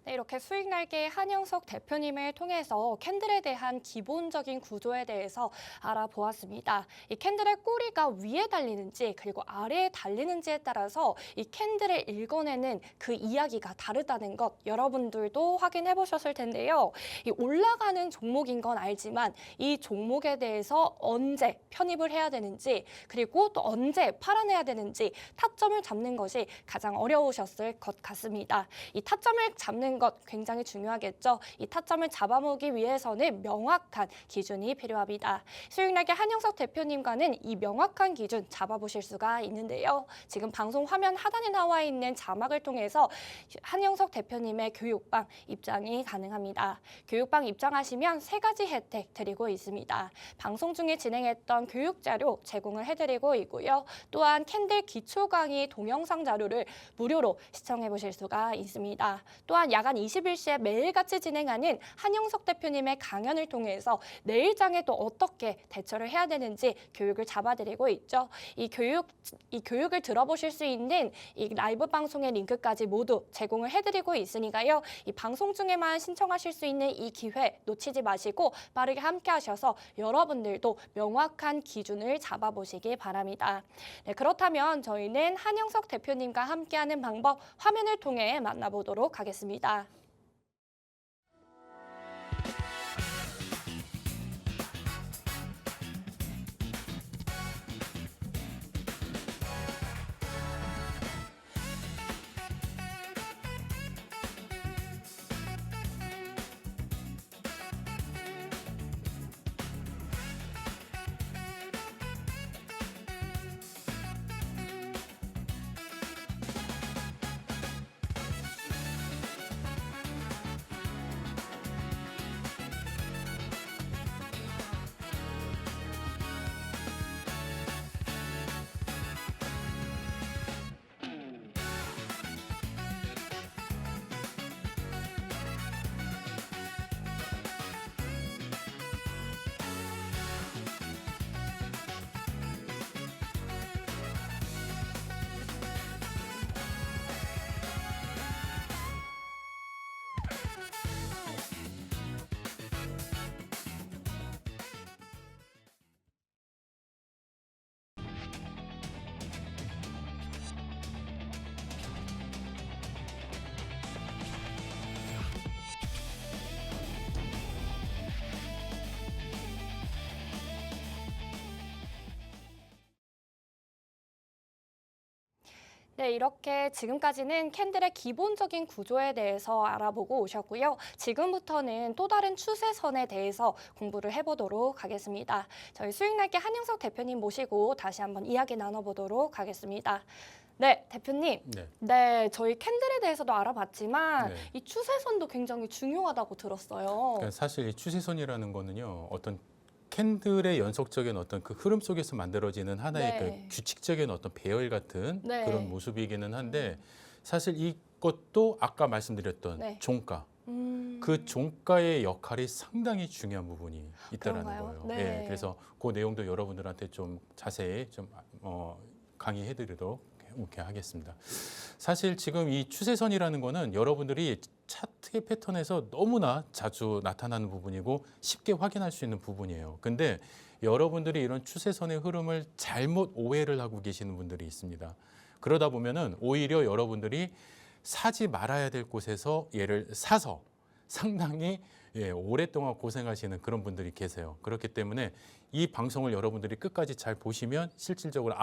네, 이렇게 수익 날개 한영석 대표님을 통해서 캔들에 대한 기본적인 구조에 대해서 알아보았습니다. 이 캔들의 꼬리가 위에 달리는지 그리고 아래에 달리는지에 따라서 이 캔들을 읽어내는 그 이야기가 다르다는 것 여러분들도 확인해 보셨을 텐데요. 이 올라가는 종목인 건 알지만 이 종목에 대해서 언제 편입을 해야 되는지 그리고 또 언제 팔아내야 되는지 타점을 잡는 것이 가장 어려우셨을 것 같습니다. 이 타점을 잡는 것 굉장히 중요하겠죠. 이 타점을 잡아보기 위해서는 명확한 기준이 필요합니다. 수익날개 한영석 대표님과는 이 명확한 기준 잡아보실 수가 있는데요. 지금 방송 화면 하단에 나와 있는 자막을 통해서 한영석 대표님의 교육방 입장이 가능합니다. 교육방 입장하시면 3가지 혜택 드리고 있습니다. 방송 중에 진행했던 교육 자료 제공을 해드리고 있고요. 또한 캔들 기초 강의 동영상 자료를 무료로 시청해 보실 수가 있습니다. 또한 야간 21시에 매일같이 진행하는 한영석 대표님의 강연을 통해서 내일장에 또 어떻게 대처를 해야 되는지 교육을 잡아드리고 있죠. 이 교육을 들어보실 수 있는 이 라이브 방송의 링크까지 모두 제공을 해드리고 있으니까요. 이 방송 중에만 신청하실 수 있는 이 기회 놓치지 마시고 빠르게 함께 하셔서 여러분들도 명확한 기준을 잡아보시기 바랍니다. 네, 그렇다면 저희는 한영석 대표님과 함께하는 방법 화면을 통해 만나보도록 하겠습니다. 네, 이렇게 지금까지는 캔들의 기본적인 구조에 대해서 알아보고 오셨고요. 지금부터는 또 다른 추세선에 대해서 공부를 해보도록 하겠습니다. 저희 수익날개 한영석 대표님 모시고 다시 한번 이야기 나눠보도록 하겠습니다. 네, 대표님. 네, 저희 캔들에 대해서도 알아봤지만 이 추세선도 굉장히 중요하다고 들었어요. 그러니까 사실 이 추세선이라는 거는요, 어떤 캔들의 연속적인 어떤 그 흐름 속에서 만들어지는 하나의 그 규칙적인 어떤 배열 같은 그런 모습이기는 한데 사실 이것도 아까 말씀드렸던 종가, 그 종가의 역할이 상당히 중요한 부분이 있다라는 거예요. 네. 그래서 그 내용도 여러분들한테 좀 자세히 좀 강의해드리도록 이렇게 하겠습니다. 사실 지금 이 추세선이라는 거는 여러분들이 차트의 패턴에서 너무나 자주 나타나는 부분이고 쉽게 확인할 수 있는 부분이에요. 근데 여러분들이 이런 추세선의 흐름을 잘못 오해를 하고 계시는 분들이 있습니다. 그러다 보면은 오히려 여러분들이 사지 말아야 될 곳에서 얘를 사서 상당히 오랫동안 고생하시는 그런 분들이 계세요. 그렇기 때문에 이 방송을 여러분들이 끝까지 잘 보시면 실질적으로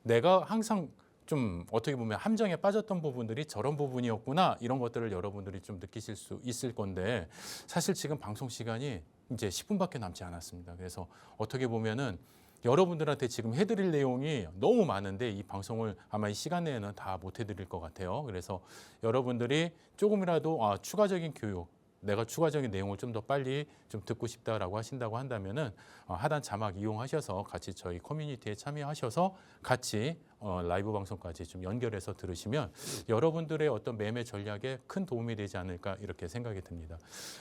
내가 항상 좀 어떻게 보면 함정에 빠졌던 부분들이 저런 부분이었구나 이런 것들을 여러분들이 좀 느끼실 수 있을 건데 사실 지금 방송 시간이 이제 10분밖에 남지 않았습니다. 그래서 어떻게 보면은 여러분들한테 지금 해드릴 내용이 너무 많은데 이 방송을 아마 이 시간 내에는 다 못 해드릴 것 같아요. 그래서 여러분들이 조금이라도 추가적인 교육, 내가 추가적인 내용을 좀 더 빨리 좀 듣고 싶다라고 하신다고 한다면은 하단 자막 이용하셔서 같이 저희 커뮤니티에 참여하셔서 같이 라이브 방송까지 좀 연결해서 들으시면 여러분들의 어떤 매매 전략에 큰 도움이 되지 않을까 이렇게 생각이 듭니다.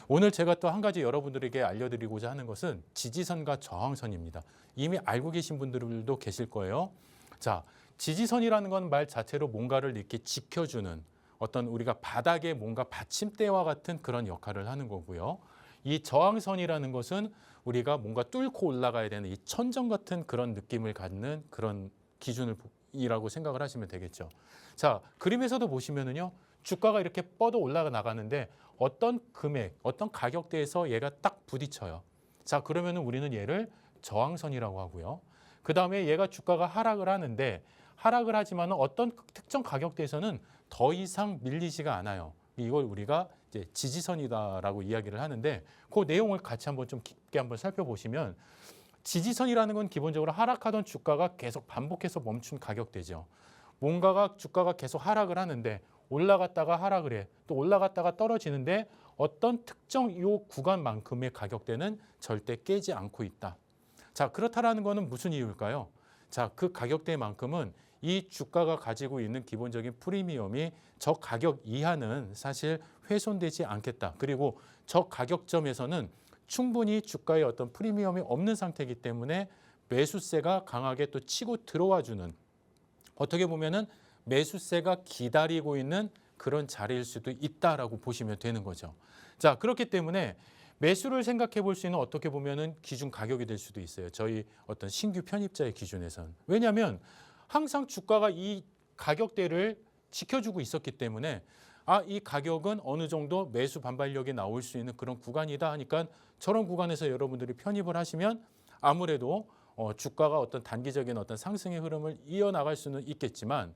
오늘 제가 또 한 가지 여러분들에게 알려드리고자 하는 것은 지지선과 저항선입니다. 이미 알고 계신 분들도 계실 거예요. 자, 지지선이라는 건 말 자체로 뭔가를 이렇게 지켜주는 어떤 우리가 바닥에 뭔가 받침대와 같은 그런 역할을 하는 거고요. 이 저항선이라는 것은 우리가 뭔가 뚫고 올라가야 되는 이 천정 같은 그런 느낌을 갖는 그런 기준이라고 생각을 하시면 되겠죠. 자, 그림에서도 보시면은요. 주가가 이렇게 뻗어 올라가 나가는데 어떤 금액, 어떤 가격대에서 얘가 딱 부딪혀요. 자, 그러면은 우리는 얘를 저항선이라고 하고요. 그다음에 얘가 주가가 하락을 하는데 하락을 하지만 어떤 특정 가격대에서는 더 이상 밀리지가 않아요. 이걸 우리가 이제 지지선이다라고 이야기를 하는데 그 내용을 같이 한번 좀 깊게 한번 살펴보시면 지지선이라는 건 기본적으로 하락하던 주가가 계속 반복해서 멈춘 가격대죠. 뭔가가 주가가 계속 하락을 하는데 올라갔다가 하락을 해. 또 올라갔다가 떨어지는데 어떤 특정 이 구간만큼의 가격대는 절대 깨지 않고 있다. 자, 그렇다라는 거는 무슨 이유일까요? 자, 그 가격대만큼은 이 주가가 가지고 있는 기본적인 프리미엄이 저 가격 이하는 사실 훼손되지 않겠다. 그리고 저 가격점에서는 충분히 주가의 어떤 프리미엄이 없는 상태이기 때문에 매수세가 강하게 또 치고 들어와 주는 어떻게 보면은 매수세가 기다리고 있는 그런 자리일 수도 있다라고 보시면 되는 거죠. 자, 그렇기 때문에 매수를 생각해 볼 수 있는 어떻게 보면은 기준 가격이 될 수도 있어요. 저희 어떤 신규 편입자의 기준에서는. 왜냐하면 항상 주가가 이 가격대를 지켜주고 있었기 때문에 이 가격은 어느 정도 매수 반발력이 나올 수 있는 그런 구간이다 하니까 저런 구간에서 여러분들이 편입을 하시면 아무래도 주가가 어떤 단기적인 어떤 상승의 흐름을 이어나갈 수는 있겠지만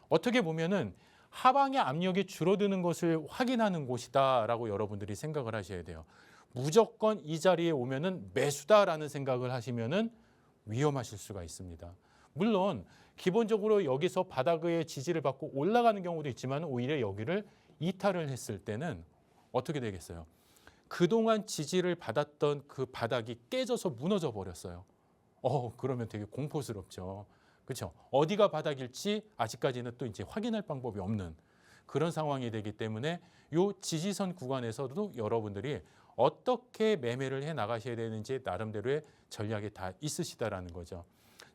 어떻게 보면은 하방의 압력이 줄어드는 것을 확인하는 곳이다라고 여러분들이 생각을 하셔야 돼요. 무조건 이 자리에 오면은 매수다라는 생각을 하시면은 위험하실 수가 있습니다. 물론 기본적으로 여기서 바닥의 지지를 받고 올라가는 경우도 있지만 오히려 여기를 이탈을 했을 때는 어떻게 되겠어요? 그동안 지지를 받았던 그 바닥이 깨져서 무너져 버렸어요. 그러면 되게 공포스럽죠. 그렇죠? 어디가 바닥일지 아직까지는 또 이제 확인할 방법이 없는 그런 상황이 되기 때문에 요 지지선 구간에서도 여러분들이 어떻게 매매를 해 나가셔야 되는지 나름대로의 전략이 다 있으시다라는 거죠.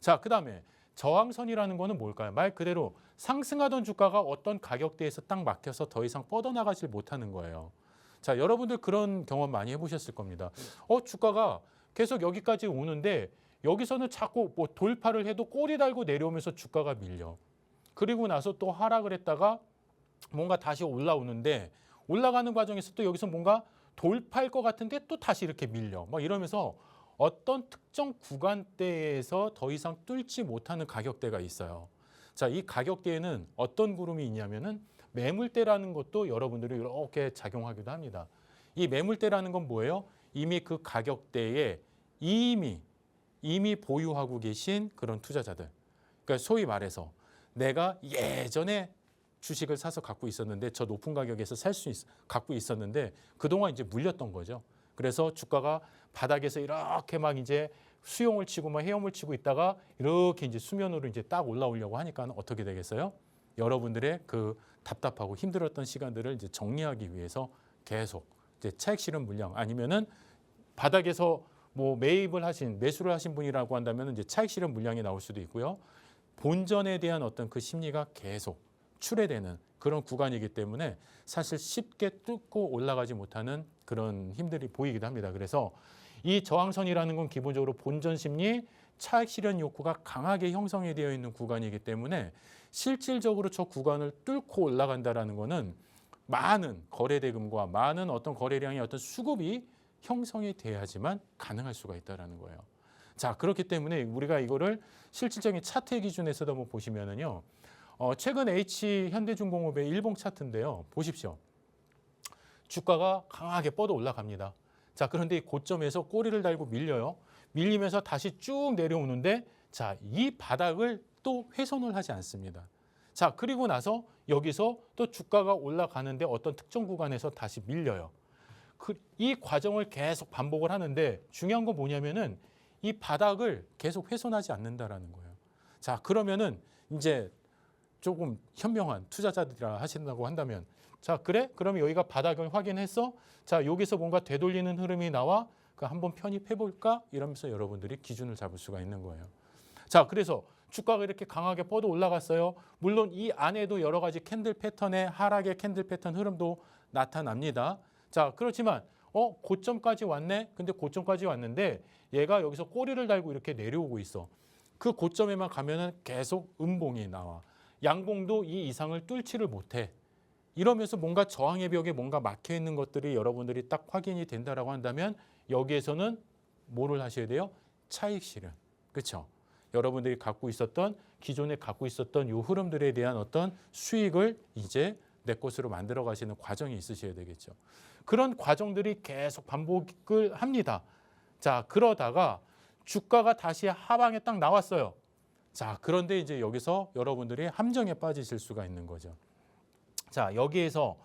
자, 그다음에 저항선이라는 거는 뭘까요? 말 그대로 상승하던 주가가 어떤 가격대에서 딱 막혀서 더 이상 뻗어나가질 못하는 거예요. 자, 여러분들 그런 경험 많이 해보셨을 겁니다. 주가가 계속 여기까지 오는데 여기서는 자꾸 뭐 돌파를 해도 꼬리 달고 내려오면서 주가가 밀려. 그리고 나서 또 하락을 했다가 뭔가 다시 올라오는데 올라가는 과정에서 또 여기서 뭔가 돌파할 것 같은데 또 다시 이렇게 밀려. 막 이러면서 어떤 특정 구간대에서 더 이상 뚫지 못하는 가격대가 있어요. 자, 이 가격대에는 어떤 구름이 있냐면은 매물대라는 것도 여러분들이 이렇게 작용하기도 합니다. 이 매물대라는 건 뭐예요? 이미 그 가격대에 이미 보유하고 계신 그런 투자자들. 그러니까 소위 말해서 내가 예전에 주식을 사서 갖고 있었는데 저 높은 가격에서 갖고 있었는데 그동안 이제 물렸던 거죠. 그래서 주가가 바닥에서 이렇게 막 이제 수용을 치고 막 헤엄을 치고 있다가 이렇게 이제 수면으로 이제 딱 올라오려고 하니까 어떻게 되겠어요? 여러분들의 그 답답하고 힘들었던 시간들을 이제 정리하기 위해서 계속 이제 차익 실현 물량 아니면은 바닥에서 뭐 매수를 하신 분이라고 한다면 이제 차익 실현 물량이 나올 수도 있고요. 본전에 대한 어떤 그 심리가 계속 출회되는 그런 구간이기 때문에 사실 쉽게 뚫고 올라가지 못하는 그런 힘들이 보이기도 합니다. 그래서 이 저항선이라는 건 기본적으로 본전 심리, 차익 실현 욕구가 강하게 형성이 되어 있는 구간이기 때문에 실질적으로 저 구간을 뚫고 올라간다라는 거는 많은 거래 대금과 많은 어떤 거래량의 어떤 수급이 형성이 돼야지만 가능할 수가 있다라는 거예요. 자, 그렇기 때문에 우리가 이거를 실질적인 차트의 기준에서도 한번 보시면은요. 최근 H 현대중공업의 일봉 차트인데요. 보십시오. 주가가 강하게 뻗어 올라갑니다. 자, 그런데 이 고점에서 꼬리를 달고 밀려요. 밀리면서 다시 쭉 내려오는데 자, 이 바닥을 또 훼손을 하지 않습니다. 자, 그리고 나서 여기서 또 주가가 올라가는데 어떤 특정 구간에서 다시 밀려요. 이 과정을 계속 반복을 하는데 중요한 건 뭐냐면은 이 바닥을 계속 훼손하지 않는다라는 거예요. 자, 그러면은 이제 조금 현명한 투자자들이라 하신다고 한다면 자, 그래? 그러면 여기가 바닥을 확인했어? 자, 여기서 뭔가 되돌리는 흐름이 나와? 그 한번 편입해 볼까? 이러면서 여러분들이 기준을 잡을 수가 있는 거예요. 자, 그래서 주가가 이렇게 강하게 뻗어 올라갔어요. 물론 이 안에도 여러 가지 캔들 패턴의 하락의 캔들 패턴 흐름도 나타납니다. 자, 그렇지만 고점까지 왔네. 근데 고점까지 왔는데 얘가 여기서 꼬리를 달고 이렇게 내려오고 있어. 그 고점에만 가면은 계속 음봉이 나와. 양봉도 이 이상을 뚫지를 못해. 이러면서 뭔가 저항의 벽에 뭔가 막혀 있는 것들이 여러분들이 딱 확인이 된다라고 한다면 여기에서는 뭐를 하셔야 돼요? 차익 실현. 그렇죠? 여러분들이 갖고 있었던 기존에 갖고 있었던 이 흐름들에 대한 어떤 수익을 이제 내 것으로 만들어 가시는 과정이 있으셔야 되겠죠. 그런 과정들이 계속 반복을 합니다. 자, 그러다가 주가가 다시 하방에 딱 나왔어요. 자, 그런데 이제 여기서 여러분들이 함정에 빠지실 수가 있는 거죠. 자, 여기에서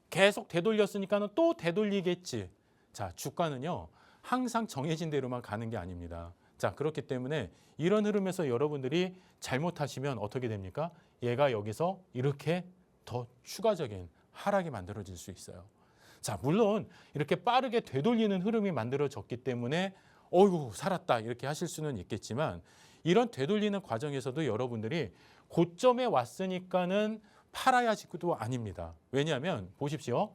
계속 되돌렸으니까는 또 되돌리겠지. 자, 주가는요, 항상 정해진 대로만 가는 게 아닙니다. 자, 그렇기 때문에 이런 흐름에서 여러분들이 잘못하시면 어떻게 됩니까? 얘가 여기서 이렇게 더 추가적인 하락이 만들어질 수 있어요. 자, 물론 이렇게 빠르게 되돌리는 흐름이 만들어졌기 때문에 어이구 살았다 이렇게 하실 수는 있겠지만 이런 되돌리는 과정에서도 여러분들이 고점에 왔으니까는 팔아야지도 아닙니다. 왜냐하면 보십시오.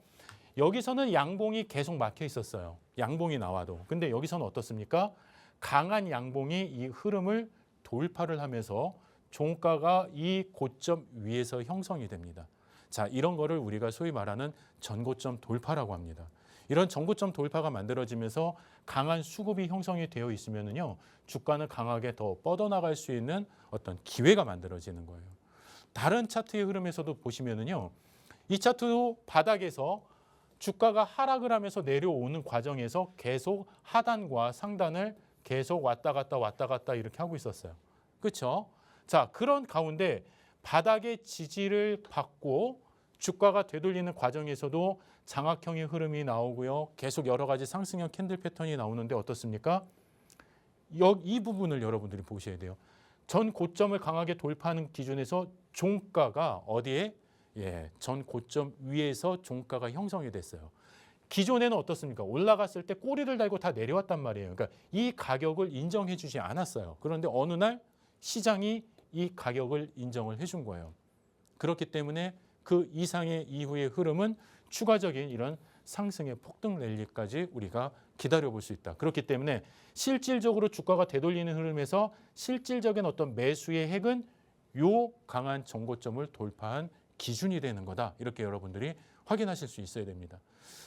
여기서는 양봉이 계속 막혀 있었어요. 양봉이 나와도. 근데 여기서는 어떻습니까? 강한 양봉이 이 흐름을 돌파를 하면서 종가가 이 고점 위에서 형성이 됩니다. 자, 이런 거를 우리가 소위 말하는 전고점 돌파라고 합니다. 이런 전고점 돌파가 만들어지면서 강한 수급이 형성이 되어 있으면요, 주가는 강하게 더 뻗어나갈 수 있는 어떤 기회가 만들어지는 거예요. 다른 차트의 흐름에서도 보시면은요, 이 차트도 바닥에서 주가가 하락을 하면서 내려오는 과정에서 계속 하단과 상단을 계속 왔다 갔다 이렇게 하고 있었어요. 그렇죠? 자, 그런 가운데 바닥의 지지를 받고 주가가 되돌리는 과정에서도 장악형의 흐름이 나오고요. 계속 여러 가지 상승형 캔들 패턴이 나오는데 어떻습니까? 이 부분을 여러분들이 보셔야 돼요. 전 고점을 강하게 돌파하는 기준에서 종가가 어디에? 전 고점 위에서 종가가 형성이 됐어요. 기존에는 어떻습니까? 올라갔을 때 꼬리를 달고 다 내려왔단 말이에요. 그러니까 이 가격을 인정해 주지 않았어요. 그런데 어느 날 시장이 이 가격을 인정을 해준 거예요. 그렇기 때문에 그 이상의 이후의 흐름은 추가적인 이런 상승의 폭등 랠리까지 우리가 기다려볼 수 있다. 그렇기 때문에 실질적으로 주가가 되돌리는 흐름에서 실질적인 어떤 매수의 핵은 요 강한 정고점을 돌파한 기준이 되는 거다. 이렇게 여러분들이 확인하실 수 있어야 됩니다.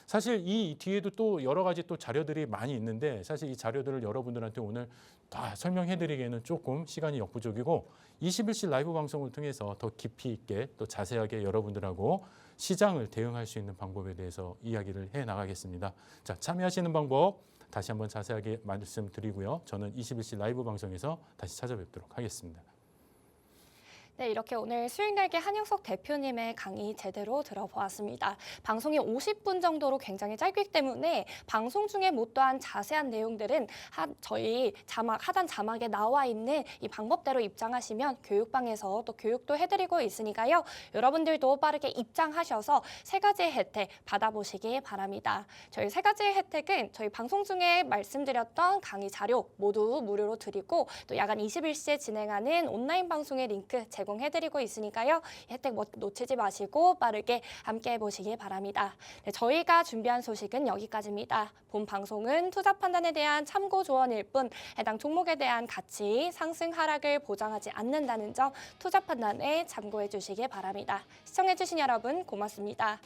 사실 이 뒤에도 또 여러 가지 또 자료들이 많이 있는데 사실 이 자료들을 여러분들한테 오늘 다 설명해 드리기에는 조금 시간이 역부족이고 21시 라이브 방송을 통해서 더 깊이 있게 또 자세하게 여러분들하고 시장을 대응할 수 있는 방법에 대해서 이야기를 해 나가겠습니다. 자, 참여하시는 방법 다시 한번 자세하게 말씀드리고요. 저는 21시 라이브 방송에서 다시 찾아뵙도록 하겠습니다. 네, 이렇게 오늘 수익날개 한영석 대표님의 강의 제대로 들어보았습니다. 방송이 50분 정도로 굉장히 짧기 때문에 방송 중에 못다한 자세한 내용들은 저희 하단 자막에 나와 있는 이 방법대로 입장하시면 교육방에서 또 교육도 해드리고 있으니까요. 여러분들도 빠르게 입장하셔서 세 가지의 혜택 받아보시기 바랍니다. 저희 세 가지의 혜택은 저희 방송 중에 말씀드렸던 강의 자료 모두 무료로 드리고 또 야간 21시에 진행하는 온라인 방송의 링크 제공해드리고 있으니까요. 혜택 놓치지 마시고 빠르게 함께 해보시기 바랍니다. 네, 저희가 준비한 소식은 여기까지입니다. 본 방송은 투자 판단에 대한 참고 조언일 뿐 해당 종목에 대한 가치, 상승, 하락을 보장하지 않는다는 점 투자 판단에 참고해 주시기 바랍니다. 시청해주신 여러분 고맙습니다.